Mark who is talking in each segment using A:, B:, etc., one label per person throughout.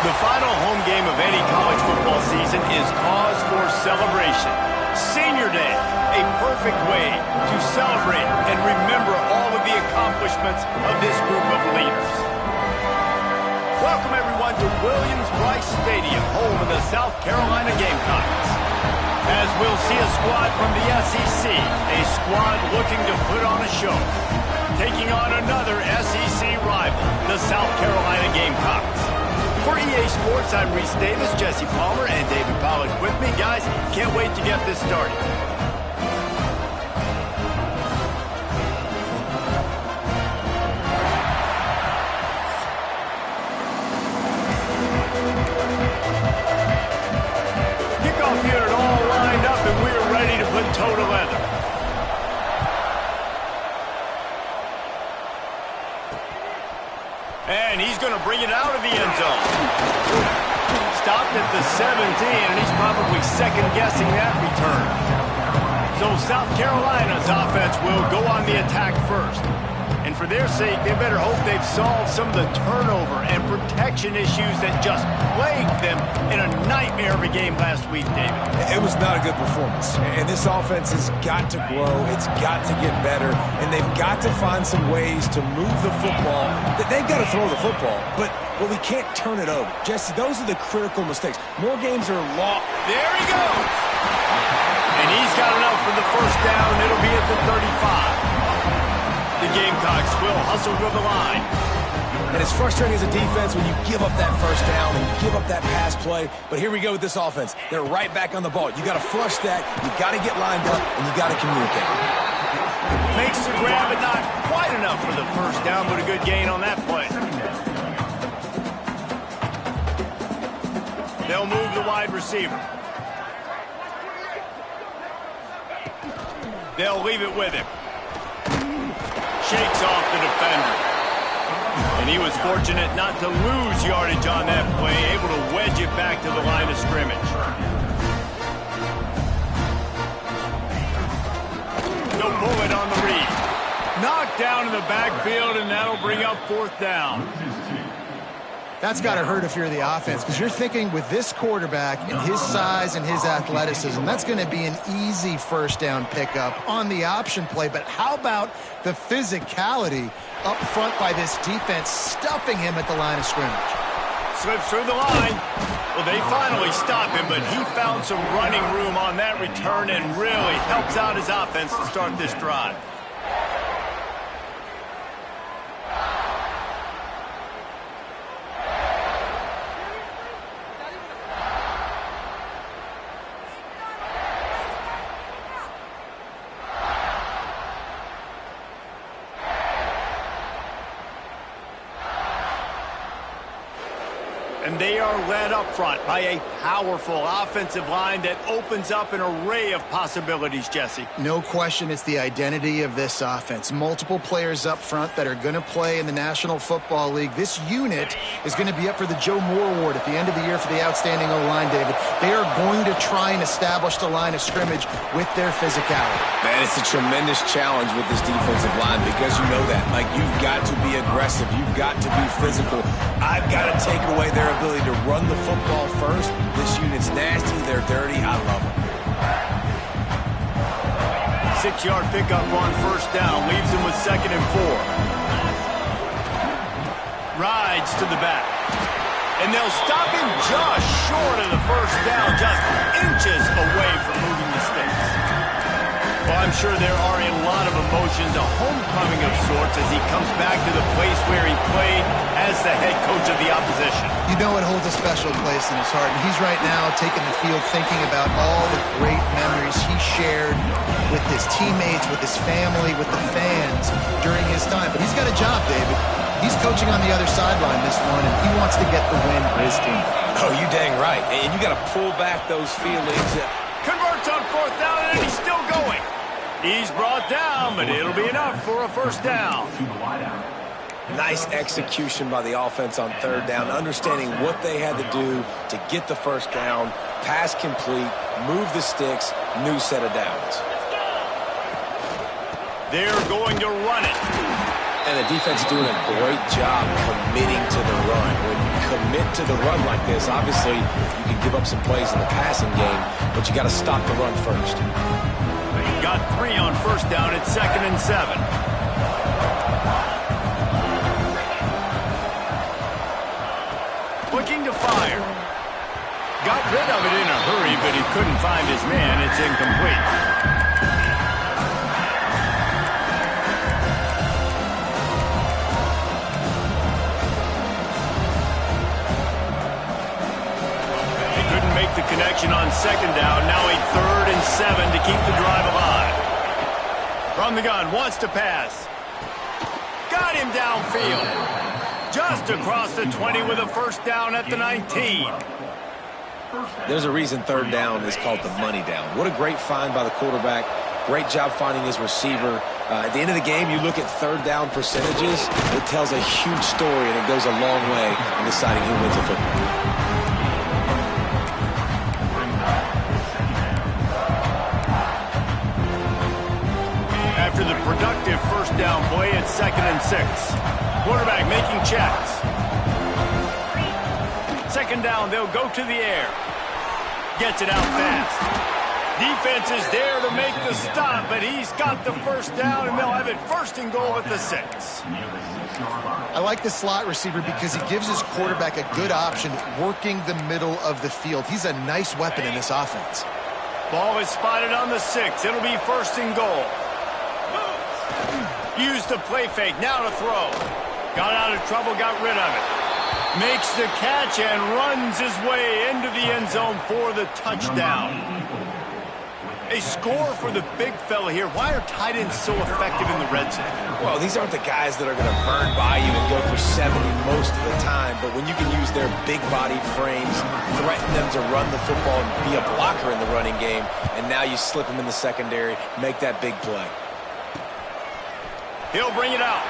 A: The final home game of any college football season is cause for celebration. Senior Day, a perfect way to celebrate and remember all of the accomplishments of this group of leaders. Welcome everyone to Williams-Brice Stadium, home of the South Carolina Gamecocks. As we'll see a squad from the SEC, a squad looking to put on a show. Taking on another SEC rival, the South Carolina Gamecocks. For EA Sports, I'm Reese Davis, Jesse Palmer, and David Pollack with me. Guys, can't wait to get this started. Kickoff unit all lined up, and we're ready to put toe to leather. And he's going to bring it out of the end zone. Stopped at the 17, and he's probably second-guessing that return. So South Carolina's offense will go on the attack first. And for their sake, they better hope they've solved some of the turnover and protection issues that just plagued them in a nightmare of a game last week, David.
B: It was not a good performance. And this offense has got to grow. It's got to get better. And they've got to find some ways to move the football. They've got to throw the football, but we can't turn it over. Jesse, those are the critical mistakes. More games are lost.
A: There he goes. And he's got enough for the first down. It'll be at the 35. The Gamecocks will hustle to the line.
B: And it's frustrating as a defense when you give up that first down and you give up that pass play. But here we go with this offense. They're right back on the ball. You got to flush that. You got to get lined up, and you got to communicate.
A: Makes the grab, but not quite enough for the first down, but a good gain on that play. They'll move the wide receiver. They'll leave it with him. Shakes off the defender. And he was fortunate not to lose yardage on that play, able to wedge it back to the line of scrimmage. No bullet on the read. Knocked down in the backfield, and that'll bring up fourth down.
C: That's got to hurt if you're the offense, because you're thinking with this quarterback and his size and his athleticism, that's going to be an easy first down pickup on the option play. But how about the physicality up front by this defense, stuffing him at the line of scrimmage?
A: Slips through the line. Well, they finally stop him, but he found some running room on that return and really helps out his offense to start this drive. And they are led up front by a powerful offensive line that opens up an array of possibilities, Jesse.
C: No question it's the identity of this offense. Multiple players up front that are going to play in the National Football League. This unit is going to be up for the Joe Moore Award at the end of the year for the outstanding O-line, David. They are going to try and establish the line of scrimmage with their physicality.
B: Man, it's a tremendous challenge with this defensive line because you know that. Like, you've got to be aggressive. You've got to be physical. I've got to take away their ability to run the football first. This unit's nasty. They're dirty. I love them.
A: 6-yard pickup on first down. Leaves him with 2nd and 4. Rides to the back. And they'll stop him just short of the first down, just inches away from moving the sticks. Well, I'm sure there are a lot of emotions, a homecoming of sorts as he comes back to the place where he played as the head coach of the opposition.
C: You know it holds a special place in his heart, and he's right now taking the field thinking about all the great memories he shared with his teammates, with his family, with the fans during his time. But he's got a job, David. He's coaching on the other sideline this one, and he wants to get the win for his team.
B: Oh, you dang right. And you got to pull back those feelings.
A: Converts on fourth down, and he's still going. He's brought down, but it'll be enough for a first down.
B: Nice execution by the offense on third down, understanding what they had to do to get the first down, pass complete, move the sticks, new set of downs.
A: They're going to run it.
B: And the defense is doing a great job committing to the run. When you commit to the run like this, obviously you can give up some plays in the passing game, but you got to stop the run first.
A: Got 3 on first down at 2nd and 7. Looking to fire. Got rid of it in a hurry, but he couldn't find his man. It's incomplete. They couldn't make the connection on 2nd down. Now a 3rd and 7 to keep the drive alive. From the gun, wants to pass. Got him downfield. Just across the 20 with a first down at the 19.
B: There's a reason 3rd down is called the money down. What a great find by the quarterback. Great job finding his receiver. At the end of the game, you look at 3rd down percentages. It tells a huge story, and it goes a long way in deciding who wins a football game.
A: After the productive first down play at 2nd and 6. Quarterback making checks. 2nd down, they'll go to the air. Gets it out fast. Defense is there to make the stop, but he's got the first down, and they'll have it 1st and goal at the 6.
C: I like the slot receiver because he gives his quarterback a good option working the middle of the field. He's a nice weapon in this offense.
A: Ball is spotted on the 6. It'll be 1st and goal. Use the play fake, now to throw. Got out of trouble, got rid of it. Makes the catch and runs his way into the end zone for the touchdown. A score for the big fella here. Why are tight ends so effective in the red zone?
B: Well, these aren't the guys that are going to burn by you and go for 70 most of the time, but when you can use their big-bodied frames, threaten them to run the football and be a blocker in the running game, and now you slip them in the secondary, make that big play.
A: He'll bring it out.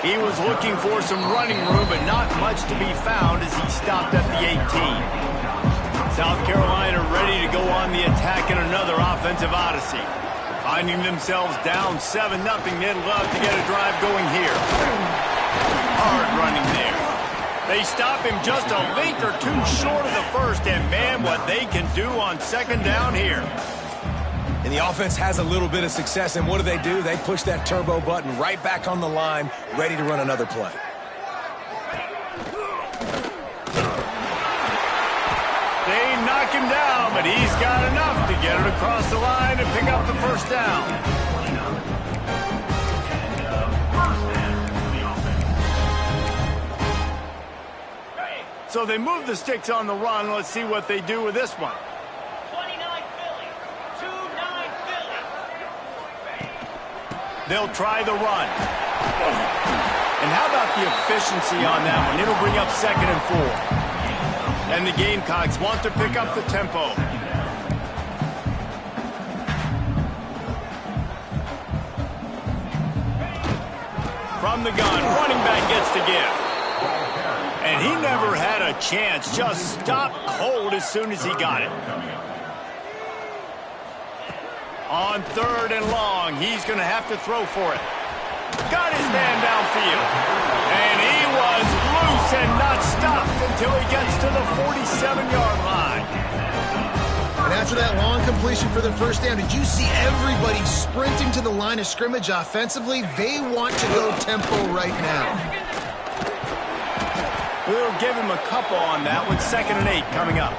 A: He was looking for some running room, but not much to be found as he stopped at the 18. South Carolina ready to go on the attack in another offensive odyssey. Finding themselves down 7-0, they'd love to get a drive going here. Hard running there. They stop him just a length or two short of the first, and man, what they can do on 2nd down here.
B: And the offense has a little bit of success, and what do? They push that turbo button right back on the line, ready to run another play.
A: They knock him down, but he's got enough to get it across the line and pick up the first down. So they move the sticks on the run. Let's see what they do with this one. They'll try the run. And how about the efficiency on that one? It'll bring up 2nd and 4. And the Gamecocks want to pick up the tempo. From the gun, running back gets the give. And he never had a chance, just stopped cold as soon as he got it. On 3rd and long, he's going to have to throw for it. Got his man downfield. And he was loose and not stopped until he gets to the 47-yard line.
C: And after that long completion for the first down, did you see everybody sprinting to the line of scrimmage offensively? They want to go tempo right now.
A: We'll give him a couple on that with 2nd and 8 coming up.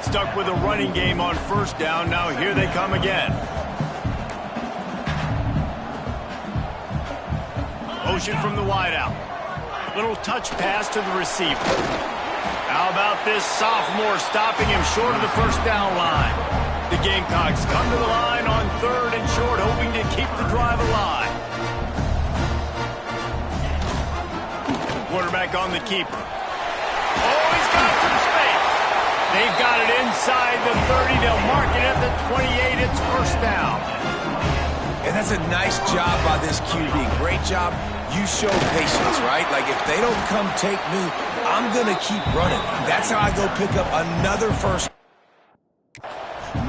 A: Stuck with a running game on first down. Now here they come again. Motion from the wideout. Little touch pass to the receiver. How about this sophomore stopping him short of the first down line? The Gamecocks come to the line on 3rd and short, hoping to keep the drive alive. Quarterback on the keeper. Oh, he's got some space. They've got it inside the 30. They'll mark it at the 28. It's first down.
B: And that's a nice job by this QB. Great job. You show patience, right? Like, if they don't come take me, I'm going to keep running. That's how I go pick up another first.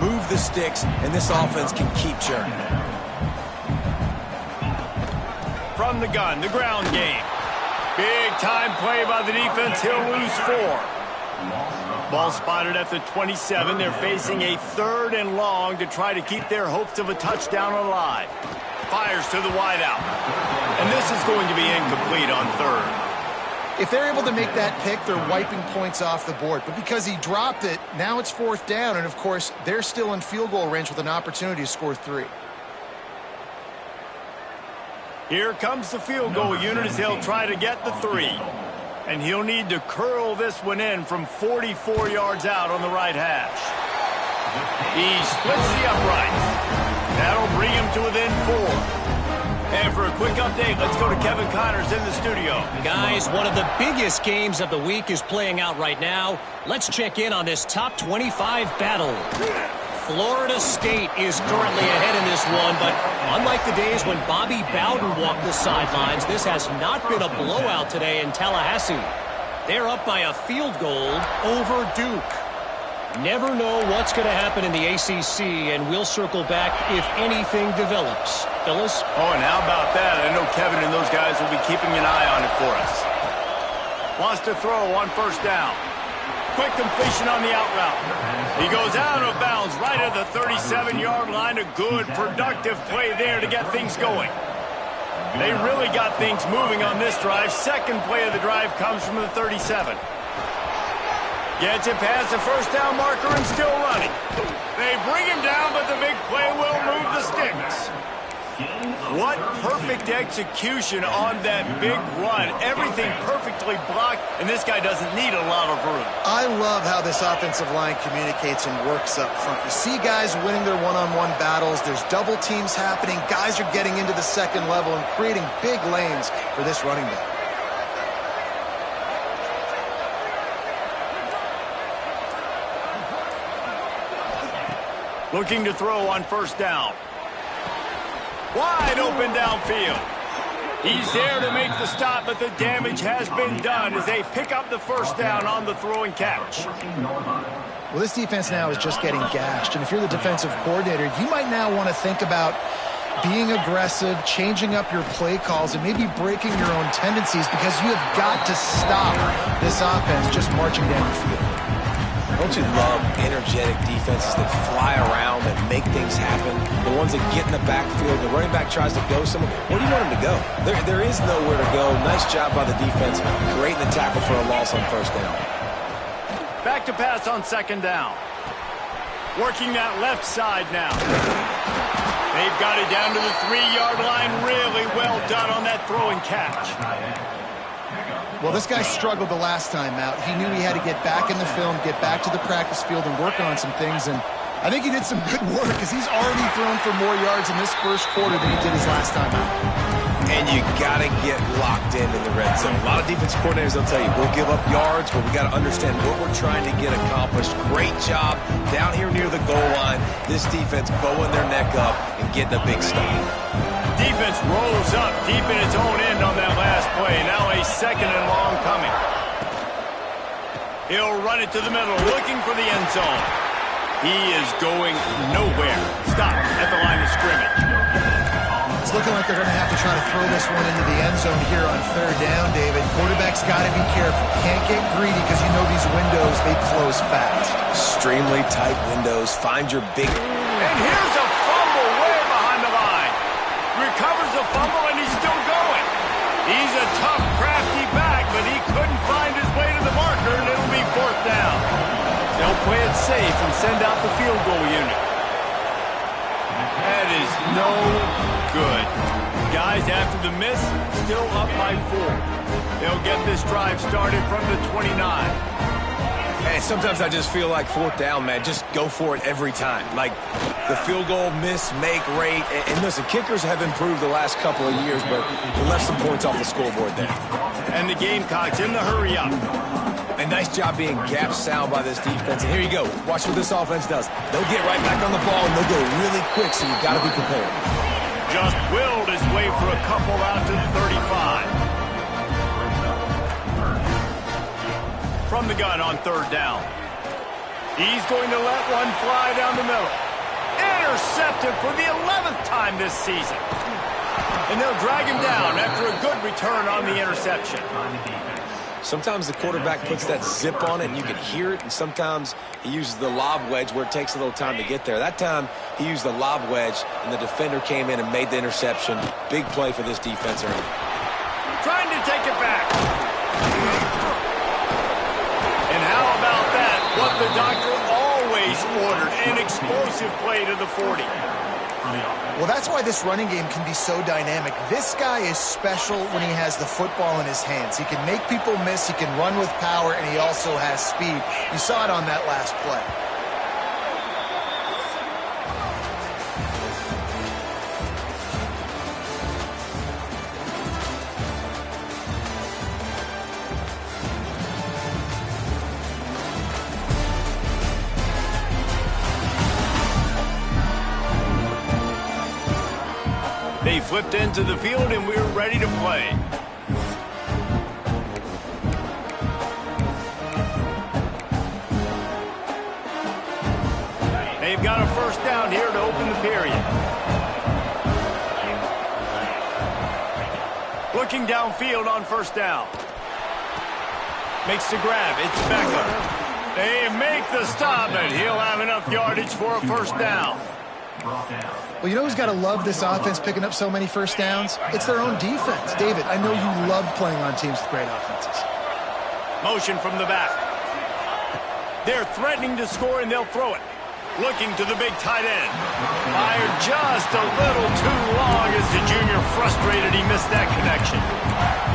B: Move the sticks, and this offense can keep churning.
A: From the gun, the ground game. Big time play by the defense. He'll lose 4. Ball spotted at the 27. They're facing a 3rd and long to try to keep their hopes of a touchdown alive. Fires to the wideout. And this is going to be incomplete on 3rd.
C: If they're able to make that pick, they're wiping points off the board. But because he dropped it, now it's 4th down. And, of course, they're still in field goal range with an opportunity to score 3.
A: Here comes the field goal unit as he'll try to get the 3. And he'll need to curl this one in from 44 yards out on the right hash. He splits the uprights. That'll bring him to within 4. And for a quick update, let's go to Kevin Connors in the studio.
D: Guys, one of the biggest games of the week is playing out right now. Let's check in on this top 25 battle. Florida State is currently ahead in this one, but unlike the days when Bobby Bowden walked the sidelines, this has not been a blowout today in Tallahassee. They're up by a field goal over Duke. Never know what's going to happen in the ACC, and we'll circle back if anything develops. Phyllis?
A: Oh, and how about that? I know Kevin and those guys will be keeping an eye on it for us. Wants to throw on 1st down. Quick completion on the out route. He goes out of bounds right at the 37-yard line. A good, productive play there to get things going. They really got things moving on this drive. Second play of the drive comes from the 37. Gets it past the 1st down marker and still running. They bring him down, but the big play will move the sticks. What perfect execution on that big run. Everything perfectly blocked, and this guy doesn't need a lot of room.
C: I love how this offensive line communicates and works up front. You see guys winning their one-on-one battles. There's double teams happening. Guys are getting into the 2nd level and creating big lanes for this running back.
A: Looking to throw on 1st down. Wide open downfield. He's there to make the stop, but the damage has been done as they pick up the 1st down on the throw and catch.
C: Well, this defense now is just getting gashed. And if you're the defensive coordinator, you might now want to think about being aggressive, changing up your play calls, and maybe breaking your own tendencies because you have got to stop this offense just marching down the field.
B: Don't you love energetic defenses that fly around and make things happen? The ones that get in the backfield, the running back tries to go somewhere. Where do you want him to go? There is nowhere to go. Nice job by the defense, creating the tackle for a loss on 1st down.
A: Back to pass on 2nd down. Working that left side now. They've got it down to the 3-yard line. Really well done on that throw and catch.
C: Well, this guy struggled the last time out. He knew he had to get back in the film, get back to the practice field, and work on some things. And I think he did some good work because he's already thrown for more yards in this 1st quarter than he did his last time out.
B: And you got to get locked in the red zone. A lot of defensive coordinators will tell you, we'll give up yards, but we got to understand what we're trying to get accomplished. Great job down here near the goal line. This defense bowing their neck up and getting a big stop.
A: Defense rolls up deep in its own end on that last play. Now a 2nd and long coming. He'll run it to the middle, looking for the end zone. He is going nowhere. Stop at the line of scrimmage.
C: It's looking like they're going to have to try to throw this one into the end zone here on 3rd down, David. Quarterback's got to be careful. Can't get greedy because you know these windows, they close fast.
B: Extremely tight windows. Find your big...
A: And here's a fumble way behind the line. Recovers the fumble, and he's still going. He's a tough, crafty back, but he couldn't find his way to the marker, and it'll be 4th down. They'll play it safe and send out the field goal unit. That is no good. Guys, after the miss, still up by 4. They'll get this drive started from the 29.
B: Hey, sometimes I just feel like 4th down, man. Just go for it every time. Like the field goal miss, make rate. And listen, kickers have improved the last couple of years, but they left some points off the scoreboard there.
A: And the Gamecocks in the hurry up.
B: A nice job being gap sound by this defense. And here you go. Watch what this offense does. They'll get right back on the ball, and they'll go really quick, so you've got to be prepared.
A: Just willed his way for a couple out to the 35. From the gun on 3rd down. He's going to let one fly down the middle. Intercepted for the 11th time this season. And they'll drag him down after a good return on the interception.
B: Sometimes the quarterback puts that zip on it and you can hear it, and sometimes he uses the lob wedge where it takes a little time to get there. That time he used the lob wedge and the defender came in and made the interception. Big play for this defense early.
A: Trying to take it back. And how about that? What the doctor always ordered, an explosive play to the 40.
C: Well, that's why this running game can be so dynamic. This guy is special when he has the football in his hands. He can make people miss, he can run with power, and he also has speed. You saw it on that last play.
A: They flipped into the field, and we're ready to play. They've got a first down here to open the period. Looking downfield on first down. Makes the grab. It's Beckham. They make the stop, and he'll have enough yardage for a first down.
C: Well, you know who's got to love this offense picking up so many first downs? It's their own defense. David, I know you love playing on teams with great offenses.
A: Motion from the back. They're threatening to score, and they'll throw it. Looking to the big tight end. Fired just a little too long as the junior frustrated. He missed that connection.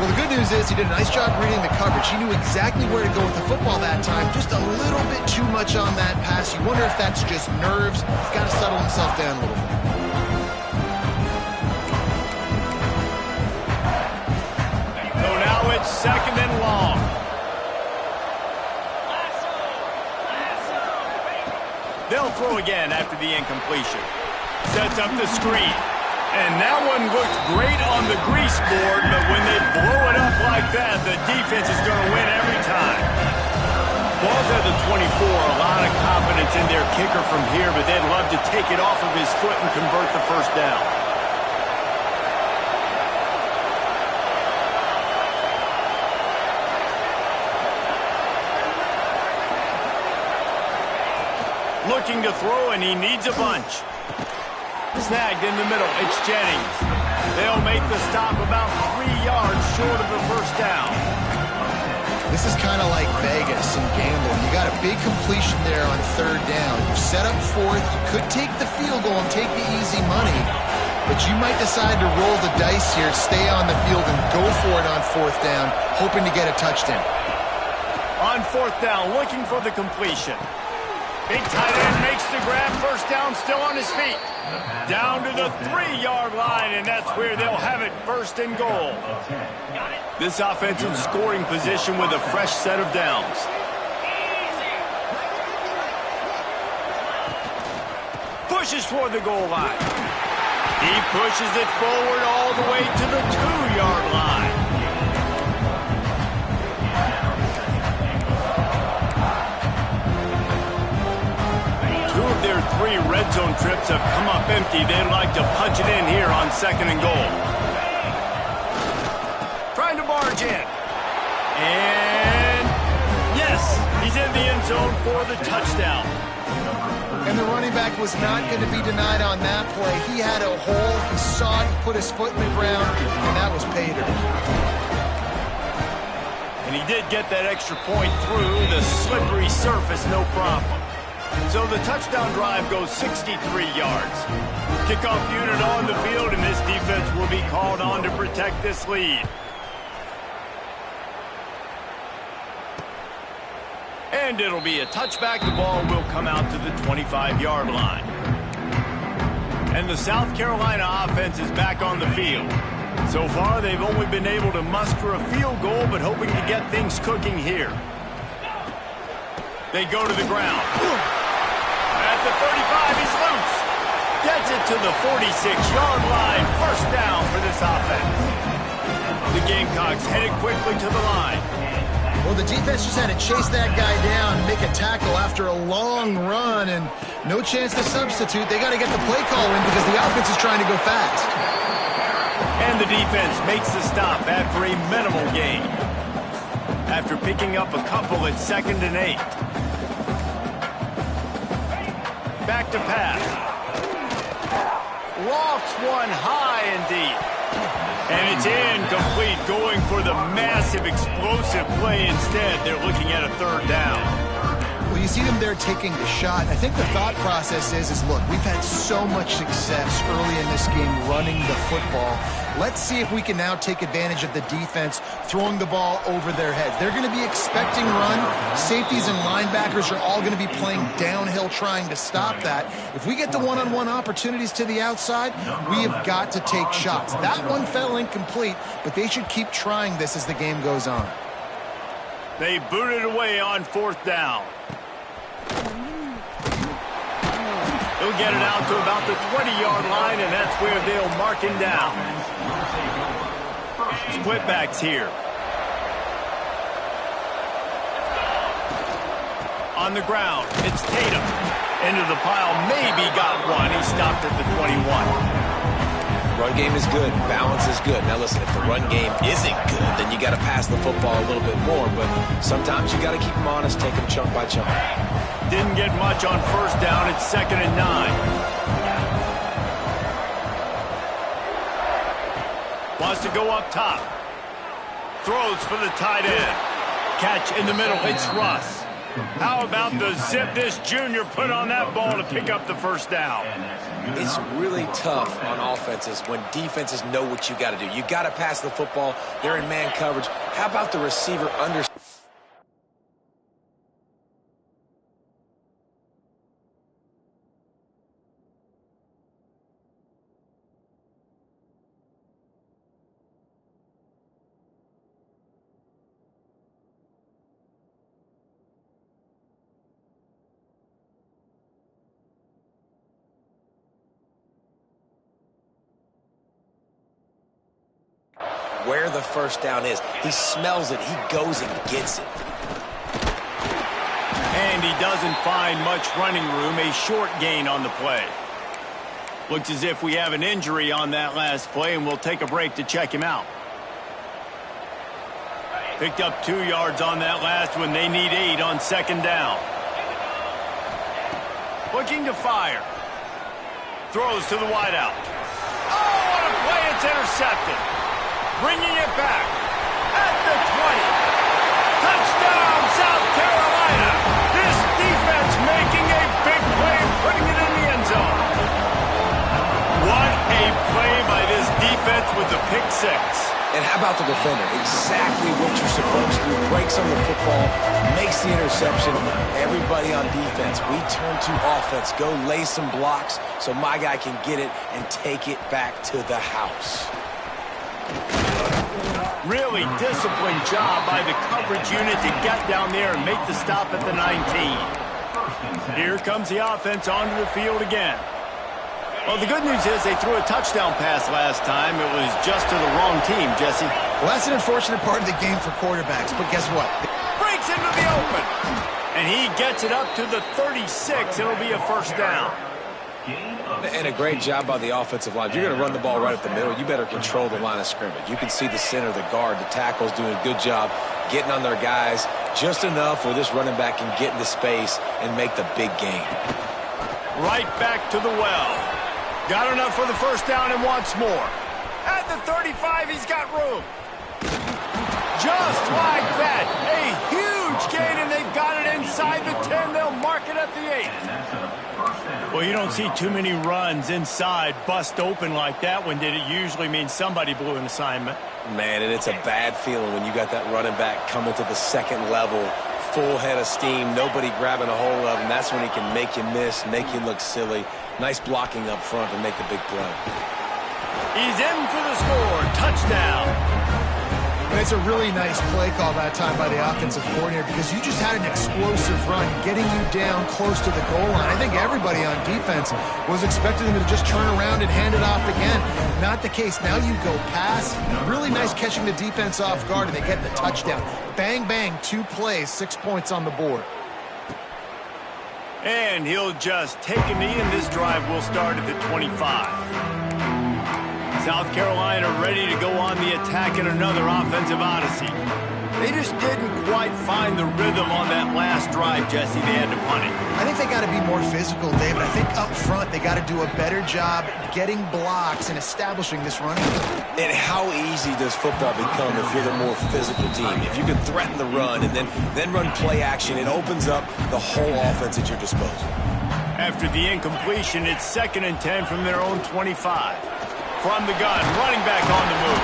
C: Well, the good news is he did a nice job reading the coverage. He knew exactly where to go with the football that time. Just a little bit too much on that pass. You wonder if that's just nerves. He's got to settle himself down a little bit.
A: So now it's second and long. They'll throw again after the incompletion. Sets up the screen. And that one looked great on the grease board, but when they blow it up like that, the defense is going to win every time. Ball's at the 24, a lot of confidence in their kicker from here, but they'd love to take it off of his foot and convert the first down. Looking to throw, and he needs a bunch. Snagged in the middle. It's Jennings. They'll make the stop about 3 yards short of the first down.
C: This is kind of like Vegas and gambling. You got a big completion there on third down. You set up fourth. You could take the field goal and take the easy money, but you might decide to roll the dice here, stay on the field, and go for it on fourth down, hoping to get a touchdown.
A: On fourth down, looking for the completion. Big tight end makes the grab. First down, still on his feet. Down to the 3-yard line, and that's where they'll have it, first and goal. This offensive scoring position with a fresh set of downs. Pushes toward the goal line. He pushes it forward all the way to the 2-yard line. Their 3 red zone trips have come up empty. They'd like to punch it in here on second and goal. Trying to barge in. And yes, he's in the end zone for the touchdown.
C: And the running back was not going to be denied on that play. He had a hole. He saw it. He put his foot in the ground, and that was pay dirt.
A: And he did get that extra point through the slippery surface, no problem. So the touchdown drive goes 63 yards. Kickoff unit on the field, and this defense will be called on to protect this lead. And it'll be a touchback. The ball will come out to the 25-yard line. And the South Carolina offense is back on the field. So far, they've only been able to muster a field goal, but hoping to get things cooking here. They go to the ground. At the 35, he's loose. Gets it to the 46-yard line. First down for this offense. The Gamecocks headed quickly to the line.
C: Well, the defense just had to chase that guy down and make a tackle after a long run, and no chance to substitute. They got to get the play call in because the offense is trying to go fast.
A: And the defense makes the stop after a minimal gain. After picking up a couple at 2nd and 8. Back to pass. Lofts one high and deep. And it's incomplete, going for the massive explosive play instead. They're looking at a 3rd down.
C: Well, you see them there taking the shot. I think the thought process is look, we've had so much success early in this game running the football. Let's see if we can now take advantage of the defense throwing the ball over their heads. They're going to be expecting run. Safeties and linebackers are all going to be playing downhill trying to stop that. If we get the one-on-one opportunities to the outside, we have got to take shots. That one fell incomplete, but they should keep trying this as the game goes on.
A: They booted away on 4th down. He'll get it out to about the 20-yard line, and that's where they'll mark him down. Split backs here. On the ground, it's Tatum. Into the pile, maybe got one. He stopped at the 21.
B: Run game is good. Balance is good. Now listen, if the run game isn't good, then you got to pass the football a little bit more. But sometimes you got to keep them honest, take them chunk by chunk.
A: Didn't get much on 1st down. It's 2nd and 9. Wants to go up top. Throws for the tight end. Catch in the middle. It's Russ. How about the zip this junior put on that ball to pick up the 1st down?
B: It's really tough on offenses when defenses know what you got to do. You got to pass the football. They're in man coverage. How about the receiver under? Where the 1st down is. He smells it. He goes and gets it.
A: And he doesn't find much running room. A short gain on the play. Looks as if we have an injury on that last play, and we'll take a break to check him out. Picked up 2 yards on that last one. They need 8 on 2nd down. Looking to fire. Throws to the wideout. Oh, what a play. It's intercepted. Bringing it back at the 20. Touchdown, South Carolina. This defense making a big play, putting it in the end zone. What a play by this defense with the pick 6.
B: And how about the defender? Exactly what you're supposed to do. Breaks on the football, makes the interception. Everybody on defense, we turn to offense. Go lay some blocks so my guy can get it and take it back to the house.
A: Really disciplined job by the coverage unit to get down there and make the stop at the 19. Here comes the offense onto the field again. Well, the good news is they threw a touchdown pass last time. It was just to the wrong team, Jesse.
C: Well, that's an unfortunate part of the game for quarterbacks, but guess what?
A: Breaks into the open. And he gets it up to the 36. It'll be a 1st down.
B: And a great job by the offensive line. If you're going to run the ball right up the middle, you better control the line of scrimmage. You can see the center, the guard, the tackles doing a good job getting on their guys just enough where this running back can get into space and make the big gain.
A: Right back to the well. Got enough for the 1st down and wants more. At the 35, he's got room. Just like that. A huge gain, and they've got it inside the 10. They'll mark it at the 8. Well, you don't see too many runs inside bust open like that one did. It usually means somebody blew an assignment.
B: Man, and it's a bad feeling when you got that running back coming to the 2nd level, full head of steam, nobody grabbing a hold of him. That's when he can make you miss, make you look silly. Nice blocking up front to make the big play.
A: He's in for the score. Touchdown.
C: And it's a really nice play call that time by the offensive coordinator because you just had an explosive run getting you down close to the goal line. I think everybody on defense was expecting them to just turn around and hand it off again. Not the case. Now you go pass. Really nice catching the defense off guard, and they get the touchdown. Bang, bang, 2 plays, 6 points on the board.
A: And he'll just take a knee, and this drive will start at the 25. South Carolina ready to go on the attack in another offensive odyssey. They just didn't quite find the rhythm on that last drive, Jesse. They had to punt it.
C: I think they got to be more physical, David. I think up front they got to do a better job getting blocks and establishing this running game.
B: And how easy does football become if you're the more physical team? If you can threaten the run and then run play action, it opens up the whole offense at your disposal.
A: After the incompletion, it's 2nd and 10 from their own 25. From the gun, running back on the move.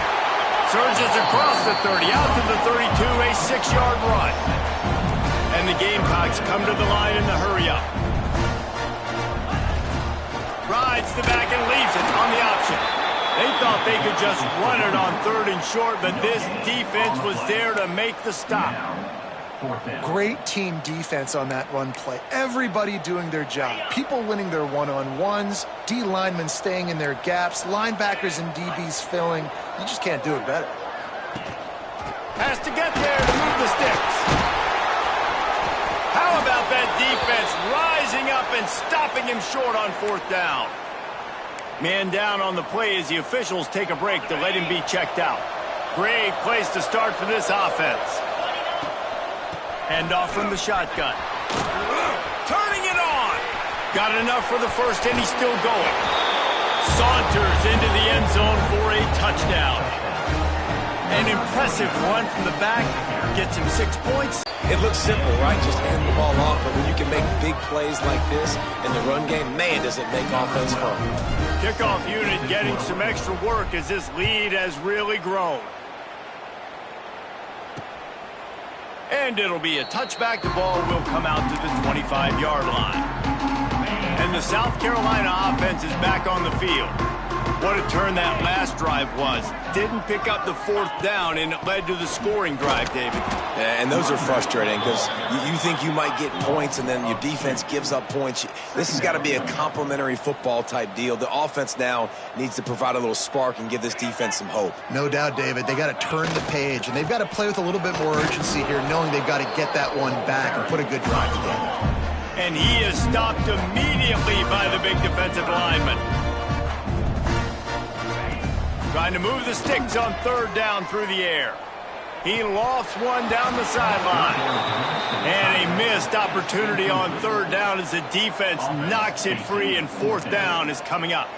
A: Surges across the 30, out to the 32, a 6-yard run. And the Gamecocks come to the line in the hurry-up. Rides the back and leaves it on the option. They thought they could just run it on 3rd and short, but this defense was there to make the stop.
C: Great team defense on that run play. Everybody doing their job. People winning their one-on-ones, D linemen staying in their gaps, linebackers and DBs filling. You just can't do it better.
A: Has to get there to move the sticks. How about that defense rising up and stopping him short on 4th down? Man down on the play as the officials take a break to let him be checked out. Great place to start for this offense. Hand off from the shotgun. Turning it on. Got enough for the first, and he's still going. Saunters into the end zone for a touchdown. An impressive run from the back. Gets him 6 points.
B: It looks simple, right? Just hand the ball off, but when you can make big plays like this in the run game, man, does it make offense fun.
A: Kickoff unit getting some extra work as this lead has really grown. And it'll be a touchback. The ball will come out to the 25-yard line. And the South Carolina offense is back on the field. What a turn that last drive was. Didn't pick up the 4th down, and it led to the scoring drive, David.
B: And those are frustrating because you think you might get points and then your defense gives up points. This has got to be a complementary football type deal. The offense now needs to provide a little spark and give this defense some hope.
C: No doubt, David. They got to turn the page, and they've got to play with a little bit more urgency here, knowing they've got to get that one back and put a good drive together.
A: And he is stopped immediately by the big defensive lineman. Trying to move the sticks on 3rd down through the air. He lofts one down the sideline. And a missed opportunity on 3rd down as the defense knocks it free, and 4th down is coming up.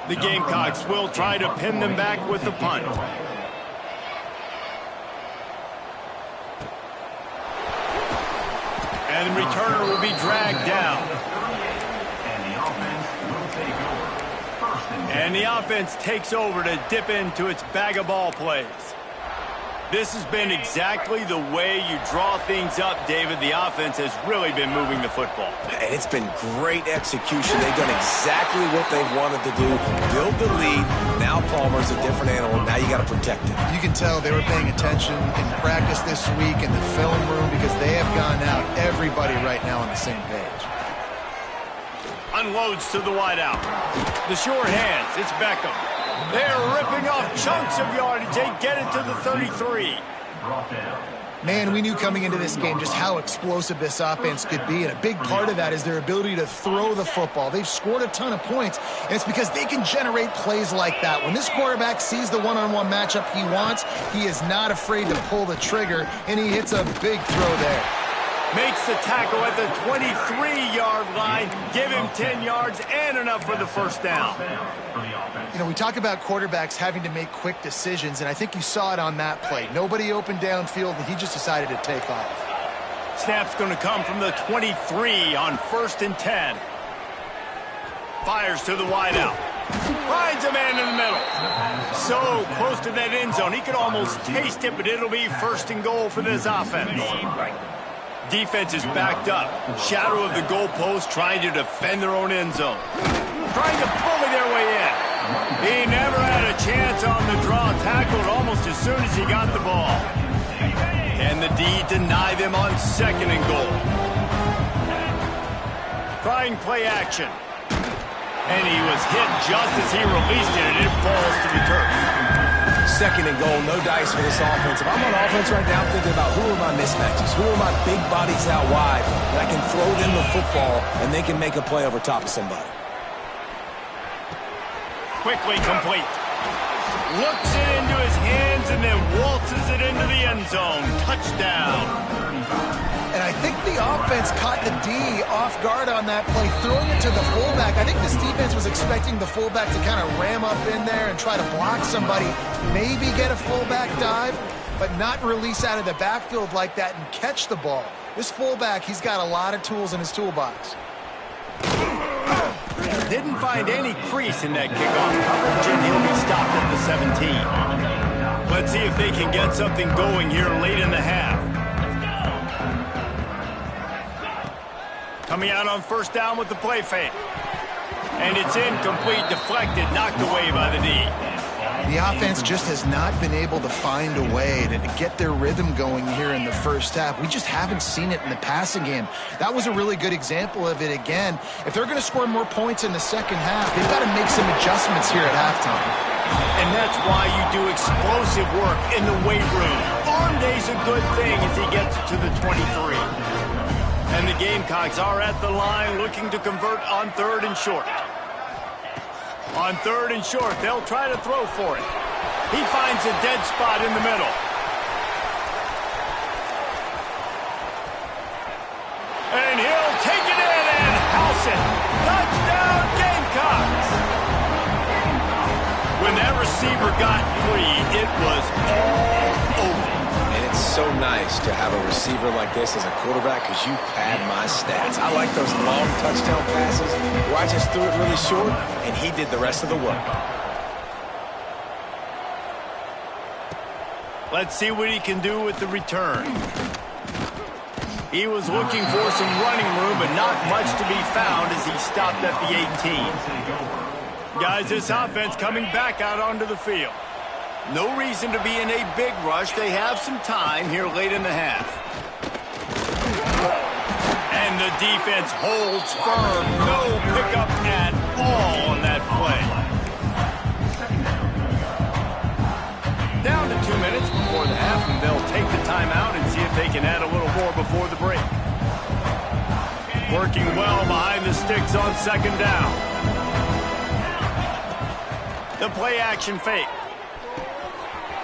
A: The Gamecocks will try to pin them back with the punt. And the returner will be dragged down. And the offense takes over to dip into its bag of ball plays. This has been exactly the way you draw things up, David. The offense has really been moving the football.
B: And it's been great execution. They've done exactly what they've wanted to do. Build the lead. Now Palmer's a different animal. Now you got to protect him.
C: You can tell they were paying attention in practice this week in the film room because they have gone out, everybody right now on the same page.
A: Unloads to the wideout. The sure hands. It's Beckham. They're ripping off chunks of yardage. They get it to the 33.
C: Man, we knew coming into this game just how explosive this offense could be, and a big part of that is their ability to throw the football. They've scored a ton of points, and it's because they can generate plays like that. When this quarterback sees the one-on-one matchup he wants, he is not afraid to pull the trigger, and he hits a big throw there.
A: Makes the tackle at the 23-yard line. Give him 10 yards and enough for the 1st down.
C: You know, we talk about quarterbacks having to make quick decisions, and I think you saw it on that play. Nobody opened downfield, and he just decided to take off.
A: Snap's going to come from the 23 on 1st and 10. Fires to the wideout. Finds a man in the middle. So close to that end zone. He could almost taste it, but it'll be 1st and goal for this offense. Defense is backed up. Shadow of the goalpost trying to defend their own end zone. Trying to bully their way in. He never had a chance on the draw. Tackled almost as soon as he got the ball. Can the D deny them on 2nd and goal? Trying play action. And he was hit just as he released it, and it falls to the turf.
B: 2nd and goal, no dice for this offense. If I'm on offense right now, I'm thinking about who are my mismatches, who are my big bodies out wide that I can throw them the football and they can make a play over top of somebody.
A: Quickly complete. Looks it into his hands and then waltzes it into the end zone. Touchdown.
C: And I think the offense caught the D off guard on that play, throwing it to the fullback. I think this defense was expecting the fullback to kind of ram up in there and try to block somebody, maybe get a fullback dive, but not release out of the backfield like that and catch the ball. This fullback, he's got a lot of tools in his toolbox.
A: Didn't find any crease in that kickoff coverage, and he'll be stopped at the 17. Let's see if they can get something going here late in the half. Coming out on first down with the play fake. And it's incomplete, deflected, knocked away by the D.
C: The offense just has not been able to find a way to get their rhythm going here in the first half. We just haven't seen it in the passing game. That was a really good example of it again. If they're going to score more points in the second half, they've got to make some adjustments here at halftime.
A: And that's why you do explosive work in the weight room. Arm day's a good thing as he gets it to the 23. And the Gamecocks are at the line looking to convert on 3rd and short. On 3rd and short, they'll try to throw for it. He finds a dead spot in the middle. And he'll take it in and house it. Touchdown, Gamecocks! When that receiver got free, it was all over.
B: And it's so nice to have a receiver like this as a quarterback because you pad my stats. I like those long touchdown passes where I just threw it really short and he did the rest of the work.
A: Let's see what he can do with the return. He was looking for some running room, but not much to be found as he stopped at the 18. Guys, this offense coming back out onto the field. No reason to be in a big rush. They have some time here late in the half. And the defense holds firm. No pickup at all on that play. Down to 2 minutes before the half, and they'll take the timeout and see if they can add a little more before the break. Working well behind the sticks on 2nd down. The play action fake.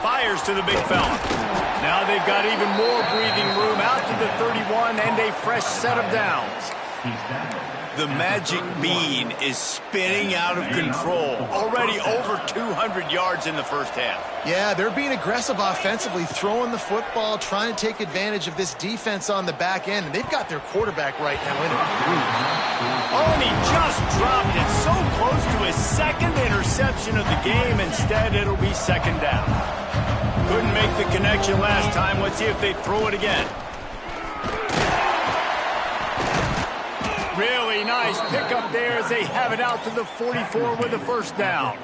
A: Fires to the big fella. Now they've got even more breathing room out to the 31 and a fresh set of downs. The magic bean is spinning out of control. Already over 200 yards in the first half.
C: Yeah, they're being aggressive offensively, throwing the football, trying to take advantage of this defense on the back end. And they've got their quarterback right now in a groove.
A: Oh, and he just dropped it so close to his 2nd interception of the game. Instead, it'll be 2nd down. Couldn't make the connection last time. Let's see if they throw it again. Really nice pickup there as they have it out to the 44 with a 1st down.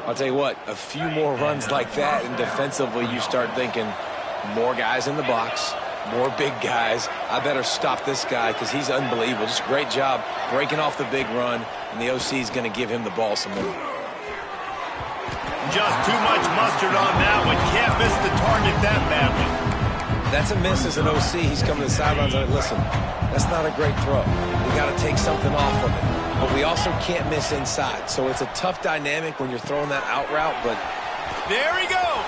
B: I'll tell you what, a few more runs like that, and defensively you start thinking more guys in the box, more big guys. I better stop this guy because he's unbelievable. Just a great job breaking off the big run, and the OC is going to give him the ball some more.
A: Just too much mustard on that one. Can't miss the target that badly.
B: That's a miss as an OC. He's coming to the sidelines and listen, that's not a great throw. We got to take something off of it. But we also can't miss inside. So it's a tough dynamic when you're throwing that out route, but
A: there he goes.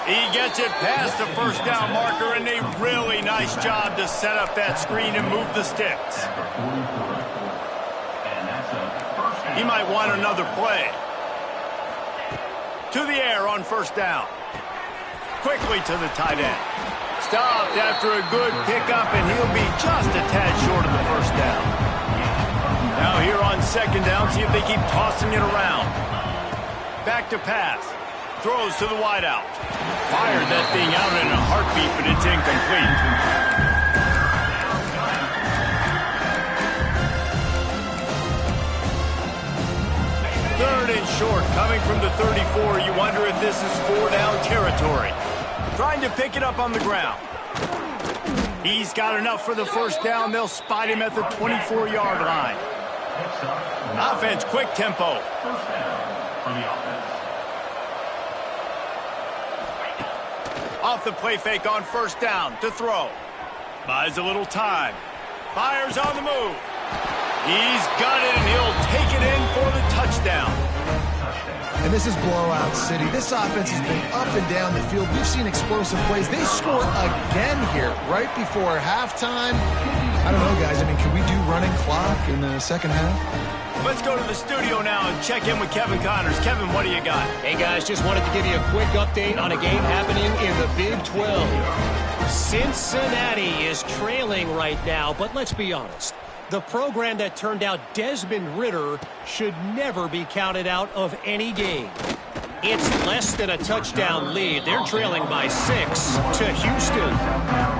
A: He gets it past the 1st down marker, and a really nice job to set up that screen and move the sticks. He might want another play. To the air on 1st down. Quickly to the tight end. Stopped after a good pickup, and he'll be just a tad short of the 1st down. Now here on 2nd down, see if they keep tossing it around. Back to pass. Throws to the wideout. Fired that thing out in a heartbeat, but it's incomplete. Third and short, coming from the 34. You wonder if this is 4-down territory. Trying to pick it up on the ground. He's got enough for the 1st down. They'll spot him at the 24-yard line. Offense, quick tempo. Off the play fake on 1st down to throw. Buys a little time. Fires on the move. He's got it, and he'll take it in for the touchdown.
C: And this is blowout city. This offense has been up and down the field. We've seen explosive plays. They score again here right before halftime. I don't know, guys. I mean, can we do running clock in the second half?
A: Let's go to the studio now and check in with Kevin Connors. Kevin, what do you got?
D: Hey, guys, just wanted to give you a quick update on a game happening in the Big 12. Cincinnati is trailing right now, but let's be honest. The program that turned out Desmond Ridder should never be counted out of any game. It's less than a touchdown lead. They're trailing by 6 to Houston.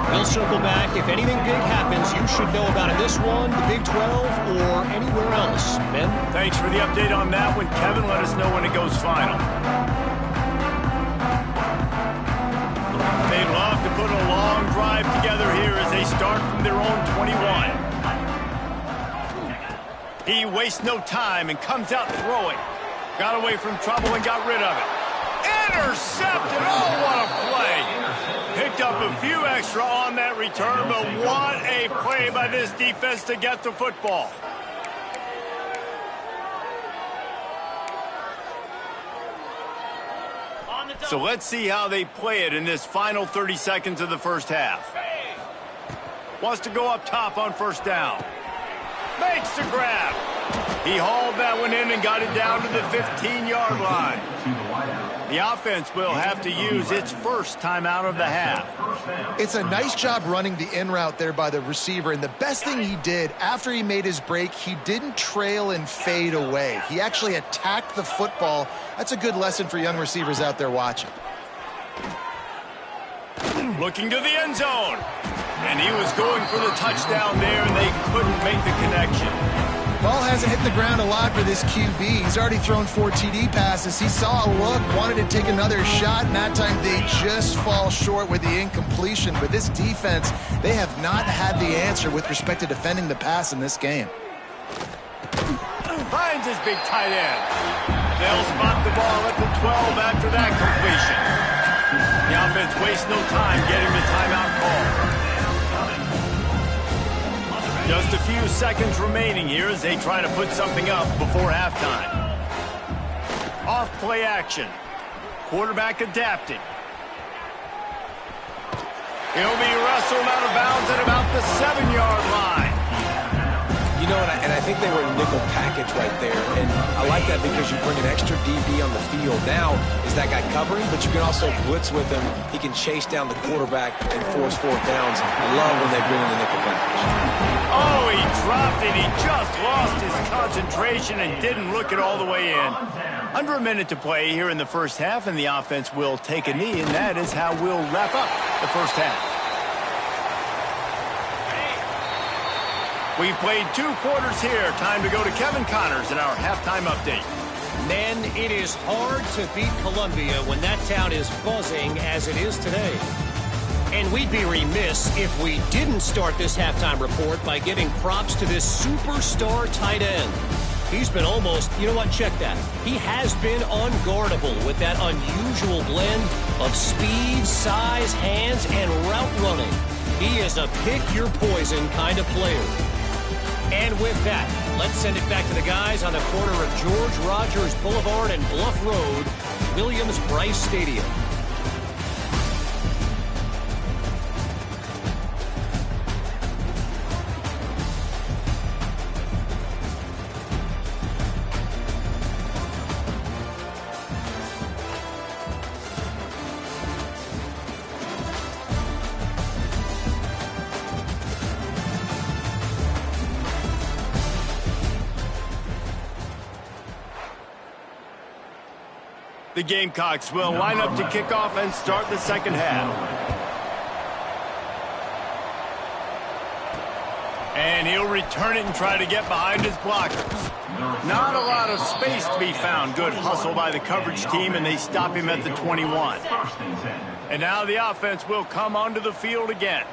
D: We'll circle back. If anything big happens, you should know about it. This one, the Big 12, or anywhere else. Ben?
A: Thanks for the update on that one, Kevin. Let us know when it goes final. They'd love to put a long drive together here as they start from their own 21. He wastes no time and comes out throwing. Got away from trouble and got rid of it. Intercepted! Oh, what a play! Picked up a few extra on that return, but what a play by this defense to get the football. So let's see how they play it in this final 30 seconds of the first half. Wants to go up top on first down. Makes the grab. He hauled that one in and got it down to the 15-yard line. The offense will have to use its first timeout of the half.
C: It's a nice job running the in route there by the receiver, and the best thing he did after he made his break, he didn't trail and fade away. He actually attacked the football. That's a good lesson for young receivers out there watching.
A: Looking to the end zone. And he was going for the touchdown there, and they couldn't make the connection.
C: Ball hasn't hit the ground a lot for this QB. He's already thrown 4 TD passes. He saw a look, wanted to take another shot, and that time they just fall short with the incompletion. But this defense, they have not had the answer with respect to defending the pass in this game.
A: Finds his big tight end. They'll spot the ball at the 12 after that completion. The offense wastes no time getting the timeout call. Just a few seconds remaining here as they try to put something up before halftime. Off play action. Quarterback adapting. He'll be wrestled out of bounds at about the 7-yard line.
B: You know, and I think they were in nickel package right there. And I like that because you bring an extra DB on the field. Now, is that guy covering? But you can also blitz with him. He can chase down the quarterback and force 4th downs. I love when they bring in the nickel package.
A: Oh, he dropped it. He just lost his concentration and didn't look it all the way in. Under a minute to play here in the first half, and the offense will take a knee, and that is how we'll wrap up the first half. We've played 2 quarters here. Time to go to Kevin Connors in our halftime update.
D: Men, it is hard to beat Columbia when that town is buzzing as it is today. And we'd be remiss if we didn't start this halftime report by giving props to this superstar tight end. He's been almost, you know what, check that. He has been unguardable with that unusual blend of speed, size, hands, and route running. He is a pick-your-poison kind of player. And with that, let's send it back to the guys on the corner of George Rogers Boulevard and Bluff Road, Williams-Brice Stadium.
A: The Gamecocks will line up to kick off and start the second half. And he'll return it and try to get behind his blockers. Not a lot of space to be found. Good hustle by the coverage team, and they stop him at the 21. And now the offense will come onto the field again.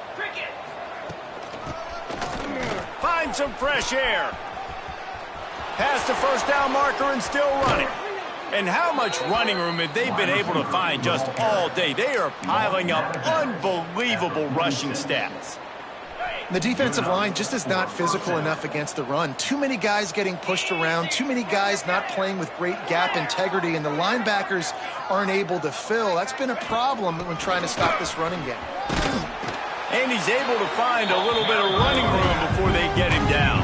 A: Find some fresh air. Past the first down marker and still running. And how much running room have they been able to find just all day? They are piling up unbelievable rushing stats.
C: The defensive line just is not physical enough against the run. Too many guys getting pushed around, too many guys not playing with great gap integrity, and the linebackers aren't able to fill. That's been a problem when trying to stop this running game.
A: And he's able to find a little bit of running room before they get him down.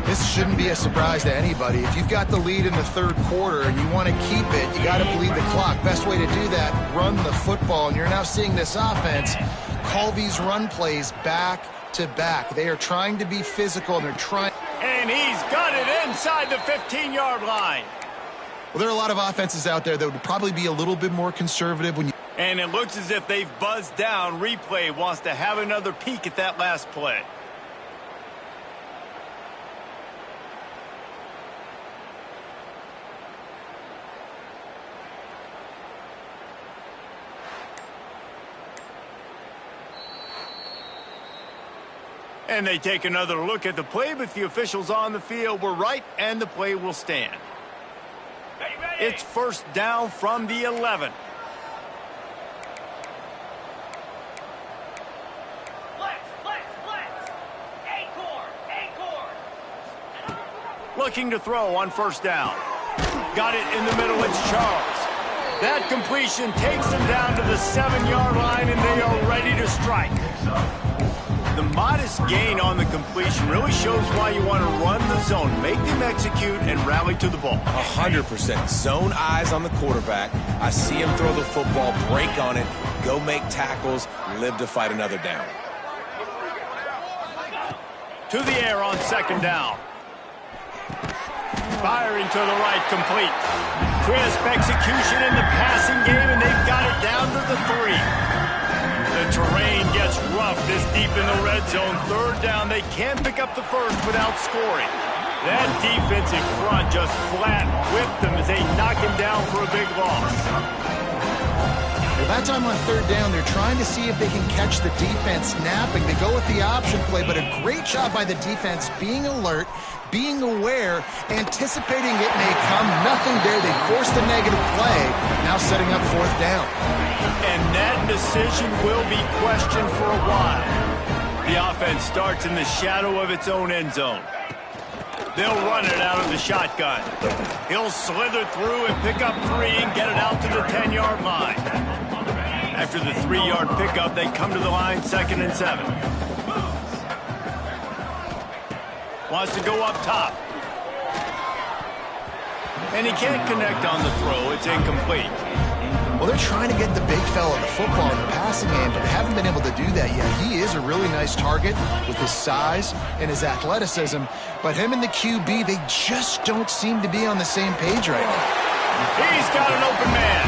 C: This shouldn't be a surprise to anybody. If you've got the lead in the third quarter and you want to keep it, you got to bleed the clock. Best way to do that, run the football. And you're now seeing this offense call these run plays back to back. They are trying to be physical, and they're trying.
A: And he's got it inside the 15-yard line.
C: Well, there are a lot of offenses out there that would probably be a little bit more conservative when you.
A: And it looks as if they've buzzed down. Replay wants to have another peek at that last play. And they take another look at the play, but the officials on the field were right, and the play will stand. It's first down from the 11. Looking to throw on first down. Got it in the middle. It's Charles. That completion takes them down to the 7-yard line, and they are ready to strike. The modest gain on the completion really shows why you want to run the zone, make them execute, and rally to the ball.
B: 100%. Zone eyes on the quarterback. I see him throw the football, break on it, go make tackles, live to fight another down.
A: To the air on second down. Firing to the right, complete. Crisp execution in the passing game, and they've got it down to the 3. The terrain gets rough this deep in the red zone. Third down, they can't pick up the first without scoring. That defensive front just flat whipped them as they knock him down for a big loss.
C: Well, that time on third down, they're trying to see if they can catch the defense napping. They go with the option play, but a great job by the defense being alert, being aware, anticipating it may come. Nothing there. They forced a negative play, now setting up fourth down.
A: And that decision will be questioned for a while. The offense starts in the shadow of its own end zone. They'll run it out of the shotgun. He'll slither through and pick up 3 and get it out to the 10-yard line. After the 3-yard pickup, they come to the line, 2nd and 7. Wants to go up top. And he can't connect on the throw. It's incomplete.
C: Well, they're trying to get the big fella the football in the passing game, but they haven't been able to do that yet. He is a really nice target with his size and his athleticism, but him and the QB, they just don't seem to be on the same page right now.
A: He's got an open man,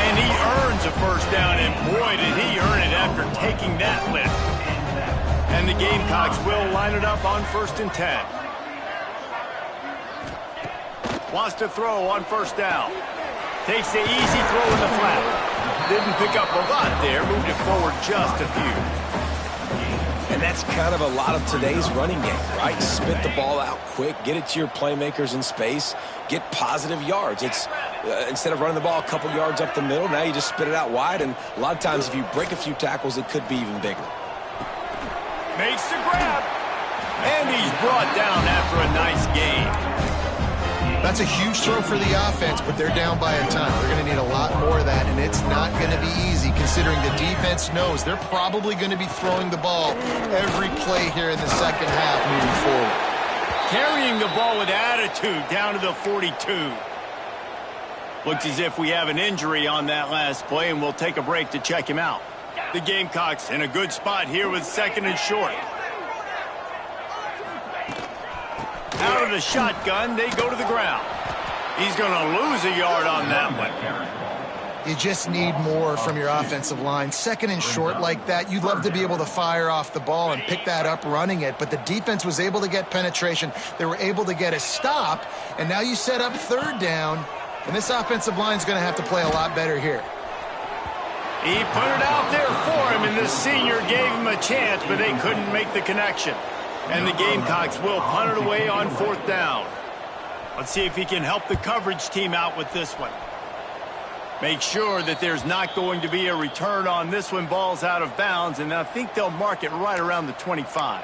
A: and he earns a first down, and boy, did he earn it after taking that lift. And the Gamecocks will line it up on 1st and 10. Wants to throw on first down. Takes the easy throw in the flat. Didn't pick up a lot there. Moved it forward just a few.
B: And that's kind of a lot of today's running game, right? Spit the ball out quick, get it to your playmakers in space, get positive yards. It's instead of running the ball a couple yards up the middle, now you just spit it out wide. And a lot of times if you break a few tackles, it could be even bigger.
A: Makes the grab. And he's brought down after a nice gain.
C: That's a huge throw for the offense, but they're down by a ton. They're going to need a lot more of that, and it's not going to be easy considering the defense knows they're probably going to be throwing the ball every play here in the second half moving forward.
A: Carrying the ball with attitude down to the 42. Looks as if we have an injury on that last play, and we'll take a break to check him out. The Gamecocks in a good spot here with 2nd and short. Out of the shotgun, they go to the ground. He's going to lose a yard on that one.
C: You just need more from your offensive line. 2nd and short like that, you'd love to be able to fire off the ball and pick that up running it, but the defense was able to get penetration. They were able to get a stop, and now you set up 3rd down, and this offensive line is going to have to play a lot better here.
A: He put it out there for him, and the senior gave him a chance, but they couldn't make the connection. And the Gamecocks will punt it away on 4th down. Let's see if he can help the coverage team out with this one. Make sure that there's not going to be a return on this when ball's out of bounds, and I think they'll mark it right around the 25.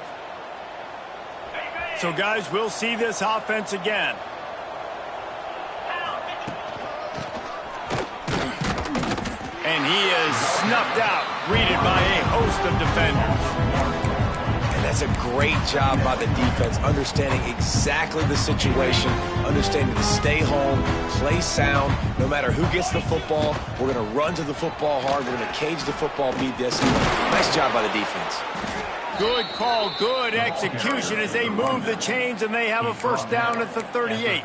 A: So, guys, we'll see this offense again. And he is snuffed out, greeted by a host of defenders.
B: And that's a great job by the defense, understanding exactly the situation, understanding to stay home, play sound. No matter who gets the football, we're going to run to the football hard. We're going to cage the football, be disciplined. Nice job by the defense.
A: Good call, good execution as they move the chains, and they have a first down at the 38.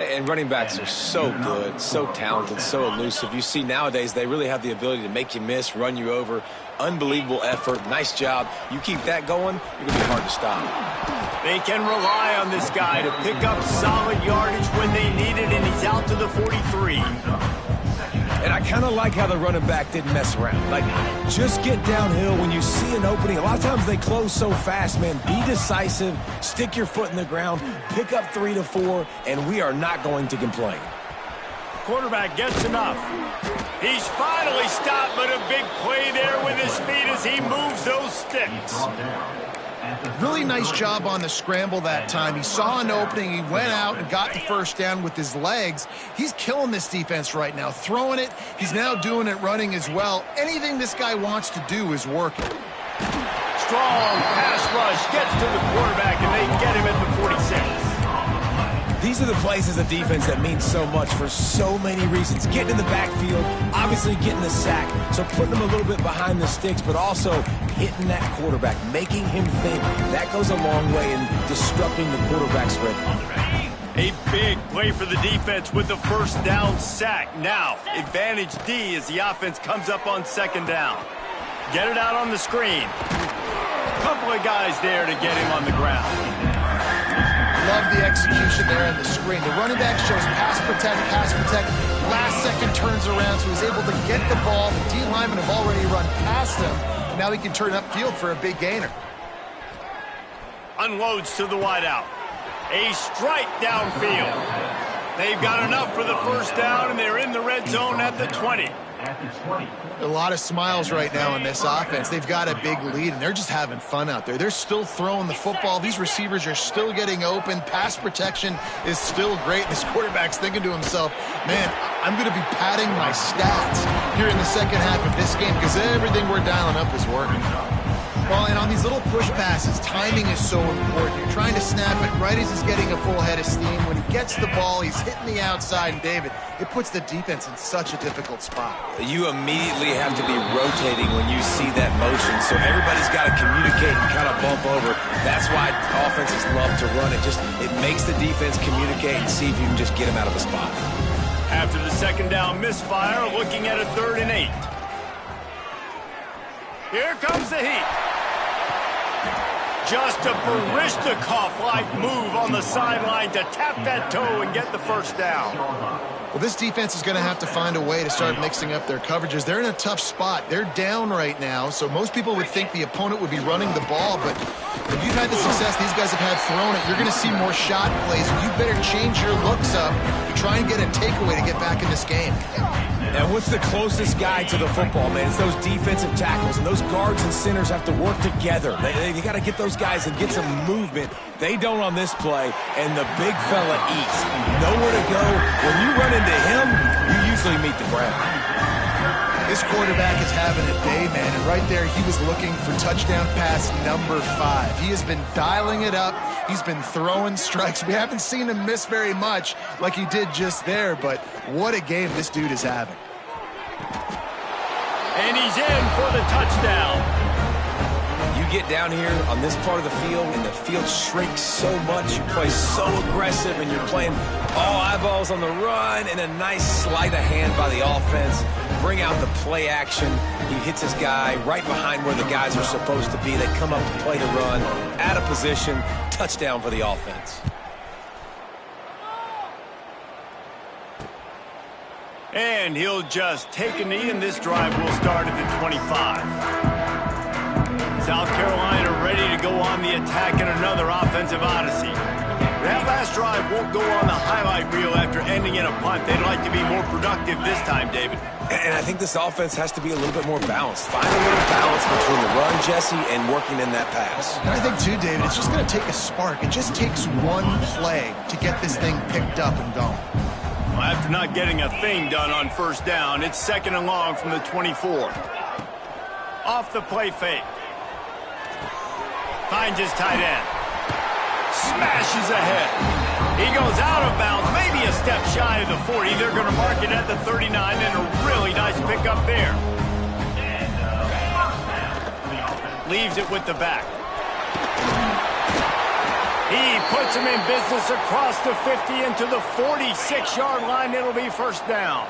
B: And running backs are so good, so talented, so elusive. You see nowadays they really have the ability to make you miss, run you over. Unbelievable effort. Nice job. You keep that going, you're going to be hard to stop.
A: They can rely on this guy to pick up solid yardage when they need it, and he's out to the 43.
B: And I kind of like how the running back didn't mess around. Like, just get downhill when you see an opening. A lot of times they close so fast, man. Be decisive, stick your foot in the ground, pick up 3 to 4, and we are not going to complain.
A: Quarterback gets enough. He's finally stopped, but a big play there with his feet as he moves those sticks.
C: Really nice job on the scramble that time. He saw an opening. He went out and got the first down with his legs. He's killing this defense right now, throwing it. He's now doing it running as well. Anything this guy wants to do is working.
A: Strong pass rush gets to the quarterback, and they get him at the 46.
B: These are the plays as a defense that mean so much for so many reasons. Getting in the backfield, obviously getting the sack, so putting them a little bit behind the sticks, but also hitting that quarterback, making him think. That goes a long way in disrupting the quarterback's rhythm.
A: A big play for the defense with the first down sack. Now, advantage D as the offense comes up on second down. Get it out on the screen. Couple of guys there to get him on the ground.
C: Love the execution there on the screen. The running back shows pass protect. Last second turns around, so he's able to get the ball. The D linemen have already run past him, and now he can turn upfield for a big gainer.
A: Unloads to the wideout. A strike downfield. They've got enough for the first down, and they're in the red zone at the 20.
C: A lot of smiles right now in this offense. They've got a big lead, and they're just having fun out there. They're still throwing the football. These receivers are still getting open. Pass protection is still great. This quarterback's thinking to himself, man, I'm going to be padding my stats here in the second half of this game because everything we're dialing up is working. Well, and on these little push passes, timing is so important. You're trying to snap it right as he's getting a full head of steam. When he gets the ball, he's hitting the outside, and David, it puts the defense in such a difficult spot.
B: You immediately have to be rotating when you see that motion, so everybody's got to communicate and kind of bump over. That's why offenses love to run it. It makes the defense communicate and see if you can just get him out of a spot.
A: After the second down misfire, looking at a 3rd and 8. Here comes the heat. Just a Baryshnikov-like move on the sideline to tap that toe and get the first down.
C: Well, this defense is going to have to find a way to start mixing up their coverages. They're in a tough spot. They're down right now, so most people would think the opponent would be running the ball, but if you've had the success these guys have had throwing it, you're going to see more shot plays, and you better change your looks up to try and get a takeaway to get back in this game.
B: And what's the closest guy to the football, man? It's those defensive tackles, and those guards and centers have to work together. They got to get those guys and get some movement. They don't on this play, and the big fella eats. Nowhere to go. When you run into him, you usually meet the ground.
C: This quarterback is having a day, man, and right there he was looking for touchdown pass number 5. He has been dialing it up. He's been throwing strikes. We haven't seen him miss very much like he did just there, but what a game this dude is having.
A: And he's in for the touchdown.
B: You get down here on this part of the field, and the field shrinks so much. You play so aggressive, and you're playing all eyeballs on the run, and a nice sleight of hand by the offense. Bring out the play action. He hits his guy right behind where the guys are supposed to be. They come up to play the run, out of position, touchdown for the offense.
A: And he'll just take a knee, and this drive will start at the 25. South Carolina ready to go on the attack in another offensive odyssey. That last drive won't go on the highlight reel after ending in a punt. They'd like to be more productive this time, David.
B: And I think this offense has to be a little bit more balanced. Find a little balance between the run, Jesse, and working in that pass.
C: And I think, too, David, it's just going to take a spark. It just takes one play to get this thing picked up and going.
A: Well, after not getting a thing done on first down, it's 2nd and long from the 24. Off the play fake. Finds his tight end. Smashes ahead. He goes out of bounds, maybe a step shy of the 40. They're going to mark it at the 39, and a really nice pickup there. Leaves it with the back. He puts him in business across the 50 into the 46-yard line. It'll be first down.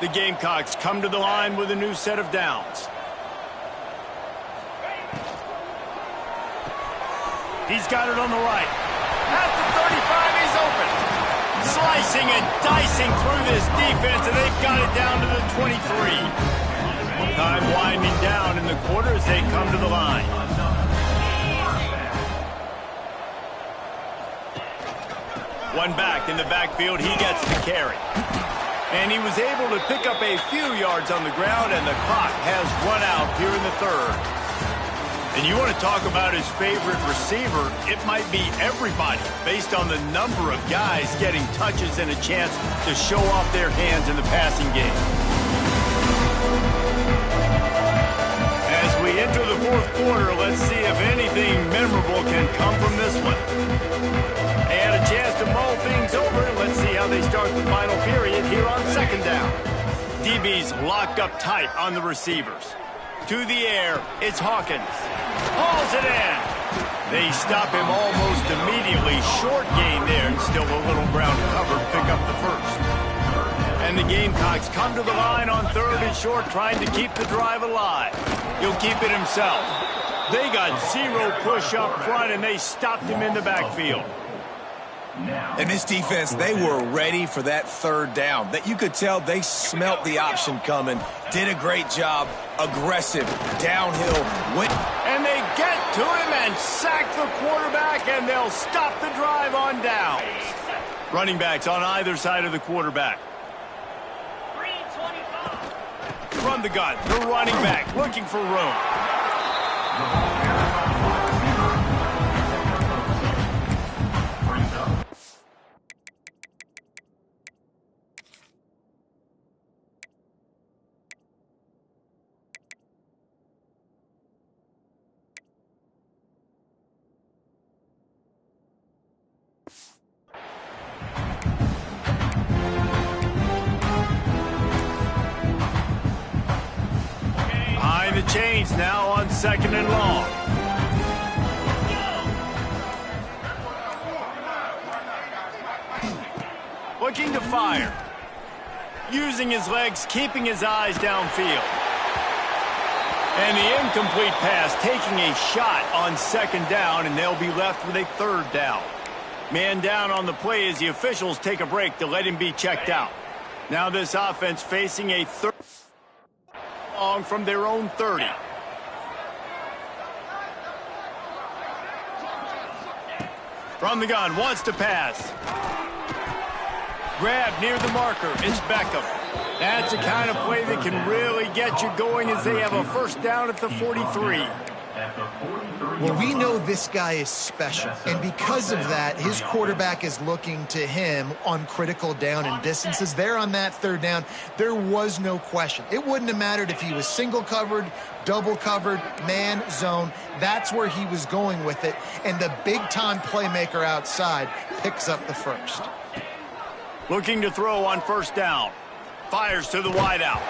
A: The Gamecocks come to the line with a new set of downs. He's got it on the right. At the 35, he's open. Slicing and dicing through this defense, and they've got it down to the 23. Time winding down in the quarter as they come to the line. One back in the backfield, he gets the carry. And he was able to pick up a few yards on the ground, and the clock has run out here in the third. And you want to talk about his favorite receiver, it might be everybody based on the number of guys getting touches and a chance to show off their hands in the passing game. As we enter the fourth quarter, let's see if anything memorable can come from this one. They had a chance to mull things over, and let's see how they start the final period here on 2nd down. DB's locked up tight on the receivers. To the air, it's Hawkins. Hauls it in. They stop him almost immediately. Short gain there, and still a little ground covered. Pick up the first. And the Gamecocks come to the line on 3rd and short, trying to keep the drive alive. He'll keep it himself. They got 0 push up front, and they stopped him in the backfield.
B: And this defense, they were ready for that 3rd down. That you could tell they smelt the option coming. Did a great job. Aggressive. Downhill.
A: And they get to him and sack the quarterback, and they'll stop the drive on downs. Running backs on either side of the quarterback. From the gun, the running back looking for room. The chains now on 2nd and long. Looking to fire. Using his legs, keeping his eyes downfield. And the incomplete pass, taking a shot on 2nd down, and they'll be left with a 3rd down. Man down on the play as the officials take a break to let him be checked out. Now this offense facing a 3rd long from their own 30. From the gun, wants to pass. Grab near the marker, it's Beckham. That's the kind of play that can really get you going as they have a 1st down at the 43.
C: Well, we know this guy is special, and because of that, his quarterback is looking to him on critical down and distances. There on that 3rd down, there was no question. It wouldn't have mattered if he was single covered, double covered, man, zone. That's where he was going with it, and the big-time playmaker outside picks up the first.
A: Looking to throw on 1st down. Fires to the wideout.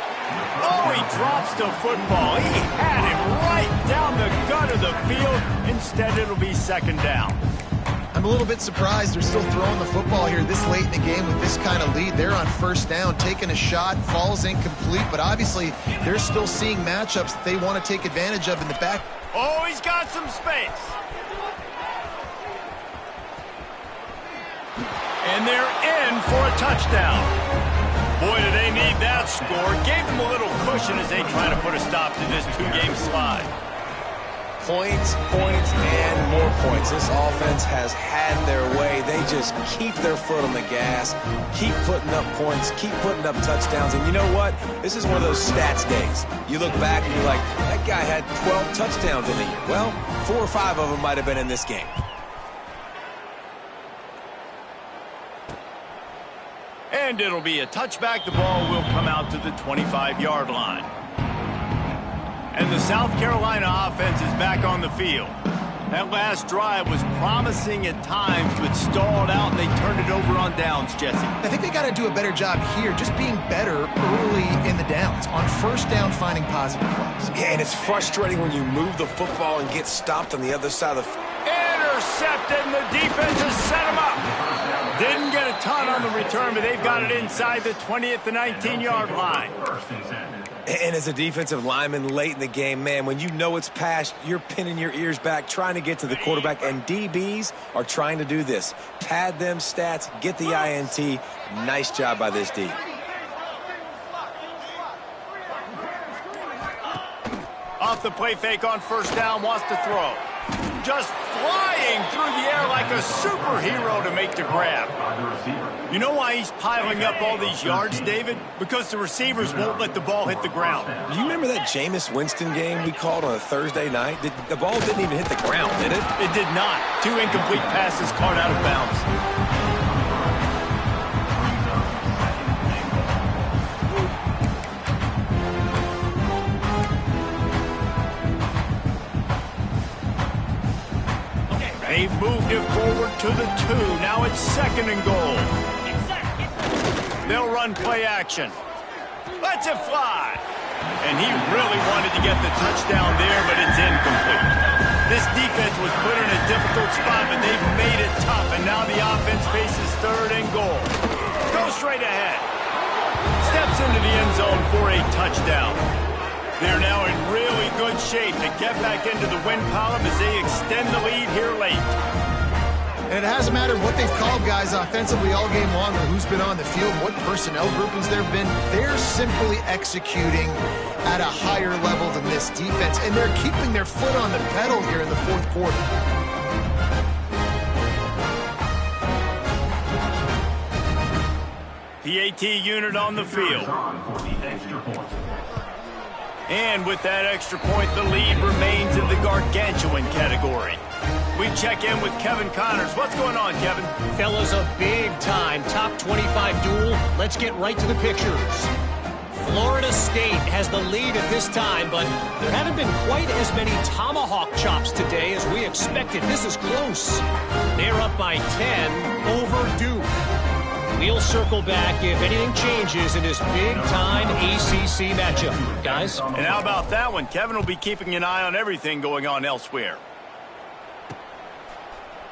A: Oh, he drops the football. He had him right down the gut of the field. Instead, it'll be 2nd down.
C: I'm a little bit surprised they're still throwing the football here this late in the game with this kind of lead. They're on 1st down, taking a shot, falls incomplete, but obviously they're still seeing matchups that they want to take advantage of in the back.
A: Oh, he's got some space. And they're in for a touchdown. Boy, do they need that score. Gave them a little cushion as they try to put a stop to this 2-game slide.
B: Points, points, and more points. This offense has had their way. They just keep their foot on the gas, keep putting up points, keep putting up touchdowns. And you know what? This is one of those stats days. You look back and you're like, that guy had 12 touchdowns in the year. Well, 4 or 5 of them might have been in this game.
A: And it'll be a touchback. The ball will come out to the 25-yard line. And the South Carolina offense is back on the field. That last drive was promising at times, but stalled out, and they turned it over on downs, Jesse.
C: I think they got to do a better job here, just being better early in the downs. On first down, finding positive plays.
B: Yeah, and it's frustrating when you move the football and get stopped on the other side of the
A: intercepted, and the defense has set him up. Didn't get a ton on the return, but they've got it inside the 20 at the 19-yard line.
B: And as a defensive lineman late in the game, man, when you know it's past, you're pinning your ears back, trying to get to the quarterback, and DBs are trying to do this. Pad them stats, get the INT. Nice job by this D.
A: Off the play fake on first down, wants to throw. Just flying through the air like a superhero to make the grab. You know why he's piling up all these yards, David? Because the receivers won't let the ball hit the ground.
B: Do you remember that Jameis Winston game we called on a Thursday night? The ball didn't even hit the ground, did it?
A: It did not. 2 incomplete passes caught out of bounds. They've moved it forward to the 2. Now it's 2nd and goal. They'll run play action. Lets it fly. And he really wanted to get the touchdown there, but it's incomplete. This defense was put in a difficult spot, but they've made it tough. And now the offense faces 3rd and goal. Go straight ahead. Steps into the end zone for a touchdown. They're now in really good shape to get back into the win column as they extend the lead here late.
C: And it hasn't mattered what they've called guys offensively all game long or who's been on the field, what personnel groupings there have been. They're simply executing at a higher level than this defense, and they're keeping their foot on the pedal here in the 4th quarter.
A: PAT unit on the field. And with that extra point, the lead remains in the gargantuan category. We check in with Kevin Connors. What's going on, Kevin?
D: Fellas, a big-time top 25 duel. Let's get right to the pictures. Florida State has the lead at this time, but there haven't been quite as many tomahawk chops today as we expected. This is close. They're up by 10 over Duke. We'll circle back if anything changes in this big-time ACC matchup. Guys?
A: And how about that one? Kevin will be keeping an eye on everything going on elsewhere.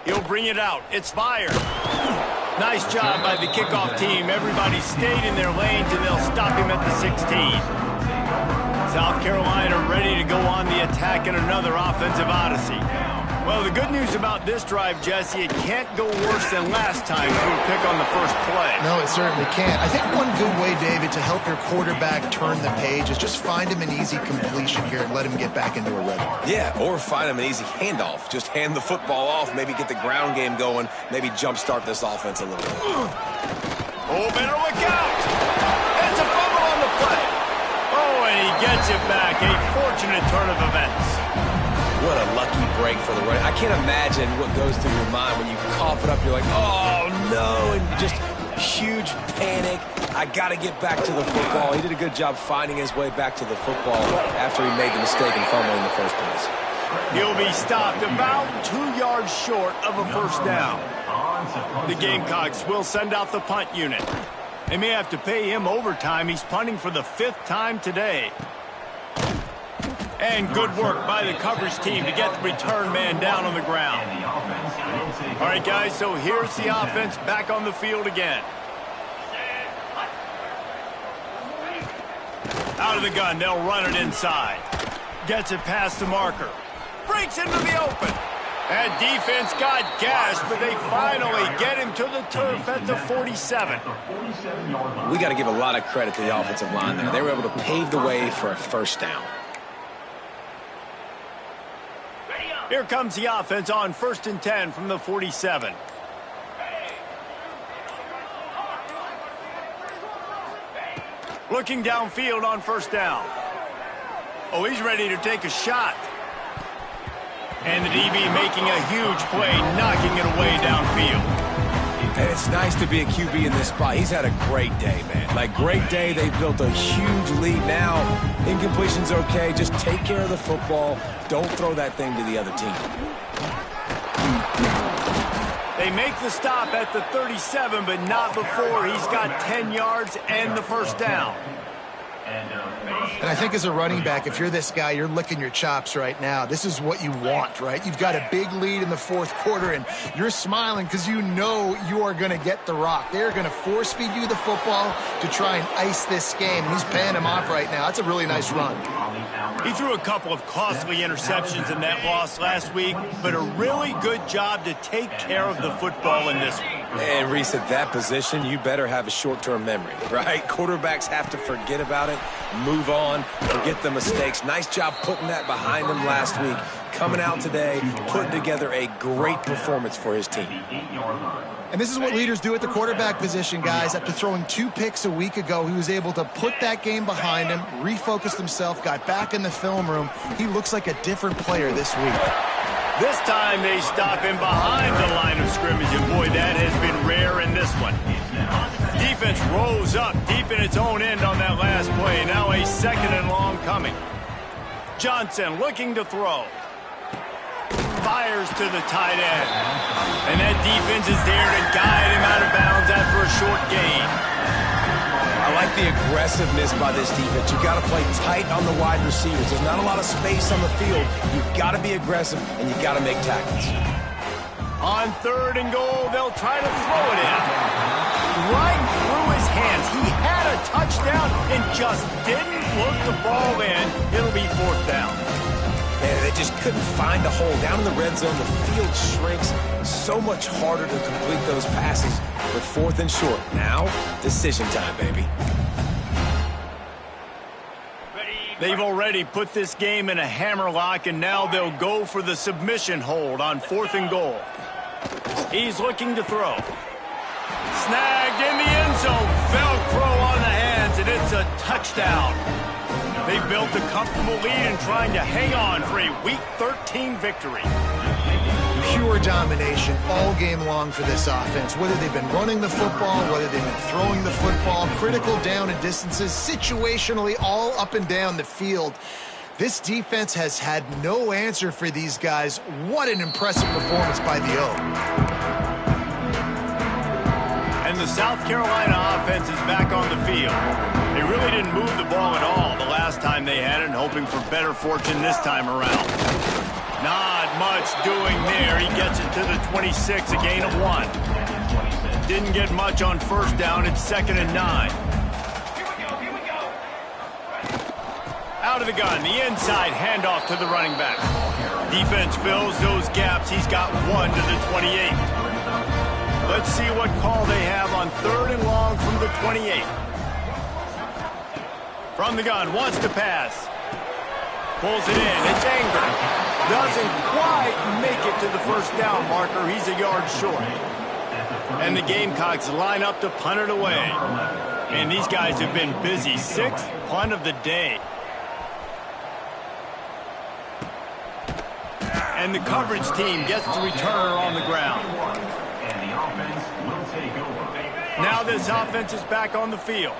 A: He'll bring it out. It's fired. Nice job by the kickoff team. Everybody stayed in their lanes, and they'll stop him at the 16. South Carolina ready to go on the attack in another offensive odyssey. Well, the good news about this drive, Jesse, it can't go worse than last time through a pick on the first play.
C: No, it certainly can't. I think one good way, David, to help your quarterback turn the page is just find him an easy completion here and let him get back into a rhythm.
B: Yeah, or find him an easy handoff. Just hand the football off, maybe get the ground game going, maybe jumpstart this offense a little bit.
A: Oh, better look out! It's a fumble on the play. Oh, and he gets it back. A fortunate turn of events.
B: What a lucky break for the run. I can't imagine what goes through your mind when you cough it up. You're like, oh, no, and just huge panic. I got to get back to the football. He did a good job finding his way back to the football after he made the mistake and fumble in the first place.
A: He'll be stopped about 2 yards short of a first down. The Gamecocks will send out the punt unit. They may have to pay him overtime. He's punting for the 5th time today. And good work by the coverage team to get the return man down on the ground. All right, guys, so here's the offense back on the field again. Out of the gun, they'll run it inside. Gets it past the marker. Breaks into the open. That defense got gashed, but they finally get him to the turf at the 47.
B: We got to give a lot of credit to the offensive line there. They were able to pave the way for a first down.
A: Here comes the offense on 1st and 10 from the 47. Looking downfield on 1st down. Oh, he's ready to take a shot. And the DB making a huge play, knocking it away downfield.
B: And it's nice to be a QB in this spot. He's had a great day, man. Like, great day. They've built a huge lead now. Incompletion's okay. Just take care of the football. Don't throw that thing to the other team.
A: They make the stop at the 37, but not before he's got 10 yards and the 1st down.
C: And I think as a running back, if you're this guy, you're licking your chops right now. This is what you want, right? You've got a big lead in the 4th quarter, and you're smiling because you know you are going to get the rock. They're going to force feed you the football to try and ice this game. And he's paying him off right now. That's a really nice run.
A: He threw a couple of costly interceptions in that loss last week, but a really good job to take care of the football in this one.
B: And Reese, at that position, you better have a short-term memory, right? Quarterbacks have to forget about it, move on, forget the mistakes. Nice job putting that behind him last week. Coming out today, putting together a great performance for his team.
C: And this is what leaders do at the quarterback position, guys. After throwing 2 picks a week ago, he was able to put that game behind him, refocused himself, got back in the film room. He looks like a different player this week.
A: This time they stop him behind the line of scrimmage, and boy, that has been rare in this one. Defense rose up deep in its own end on that last play. Now a 2nd and long coming. Johnson looking to throw. Fires to the tight end. And that defense is there to guide him out of bounds after a short gain.
B: I like the aggressiveness by this defense. You've got to play tight on the wide receivers. There's not a lot of space on the field. You've got to be aggressive, and you've got to make tackles.
A: On 3rd and goal, they'll try to throw it in. Right through his hands. He had a touchdown and just didn't look the ball in. It'll be 4th down.
B: Man, they just couldn't find a hole. Down in the red zone, the field shrinks. So much harder to complete those passes with 4th and short. Now, decision time, baby.
A: They've already put this game in a hammerlock, and now they'll go for the submission hold on 4th and goal. He's looking to throw. Snagged in the end zone. Velcro on the hands, and it's a touchdown. They built a comfortable lead and trying to hang on for a Week 13 victory.
C: Pure domination all game long for this offense. Whether they've been running the football, whether they've been throwing the football, critical down and distances, situationally all up and down the field. This defense has had no answer for these guys. What an impressive performance by the O.
A: And the South Carolina offense is back on the field. They really didn't move the ball at all the last time they had it, and hoping for better fortune this time around. Not much doing there. He gets it to the 26, a gain of 1. Didn't get much on 1st down. It's 2nd and 9. Out of the gun, the inside handoff to the running back. Defense fills those gaps. He's got 1 to the 28. Let's see what call they have on 3rd and long from the 28. From the gun, wants to pass. Pulls it in, it's Anger. Doesn't quite make it to the 1st down marker. He's a yard short. And the Gamecocks line up to punt it away. And these guys have been busy. 6th punt of the day. And the coverage team gets the returner on the ground. Now this offense is back on the field.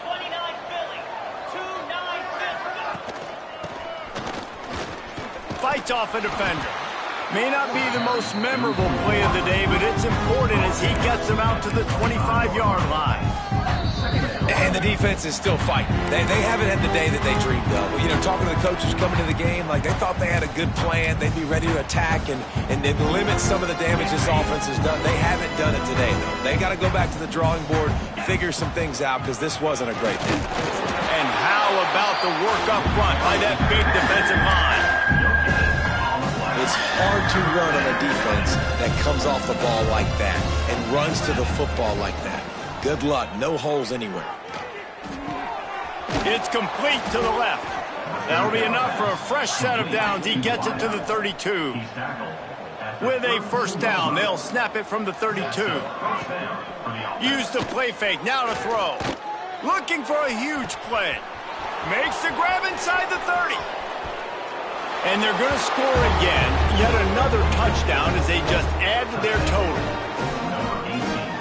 E: 29 Philly, 2-9
A: Fights off a defender. May not be the most memorable play of the day, but it's important as he gets them out to the 25-yard line.
B: And the defense is still fighting. They haven't had the day that they dreamed of. You know, talking to the coaches coming to the game, like they thought they had a good plan. They'd be ready to attack and limit some of the damage this offense has done. They haven't done it today, though. They got to go back to the drawing board, figure some things out, because this wasn't a great day.
A: And how about the work up front by that big defensive line?
B: It's hard to run on a defense that comes off the ball like that and runs to the football like that. Good luck. No holes anywhere.
A: It's complete to the left. That'll be enough for a fresh set of downs. He gets it to the 32. With a first down, they'll snap it from the 32. Use the play fake, now to throw. Looking for a huge play. Makes the grab inside the 30. And they're going to score again. Yet another touchdown as they just add to their total.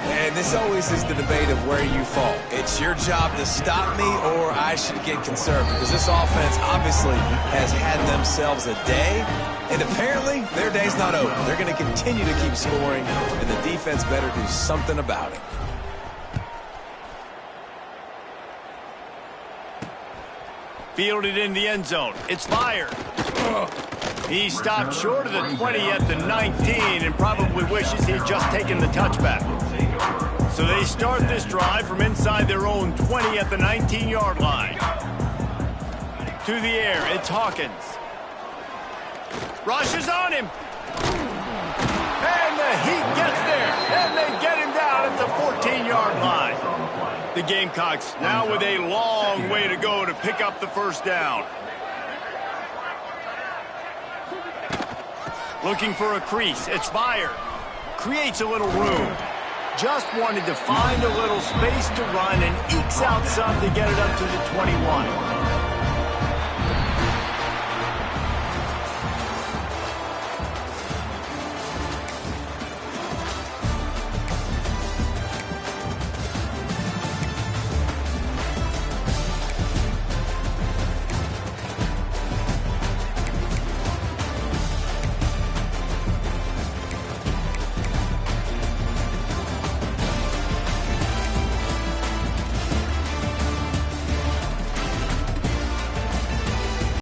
B: And this always is the debate of where you fall. It's your job to stop me or I should get concerned because this offense obviously has had themselves a day, and apparently their day's not over. They're going to continue to keep scoring, and the defense better do something about it.
A: Fielded in the end zone. It's fired. He stopped short of the 20 at the 19 and probably wishes he'd just taken the touchback. So they start this drive from inside their own 20 at the 19-yard line. To the air, it's Hawkins. Rushes on him. And the Heat gets there. And they get him down at the 14-yard line. The Gamecocks now with a long way to go to pick up the first down. Looking for a crease. It's fired. Creates a little room. Just wanted to find a little space to run and ekes out some to get it up to the 21.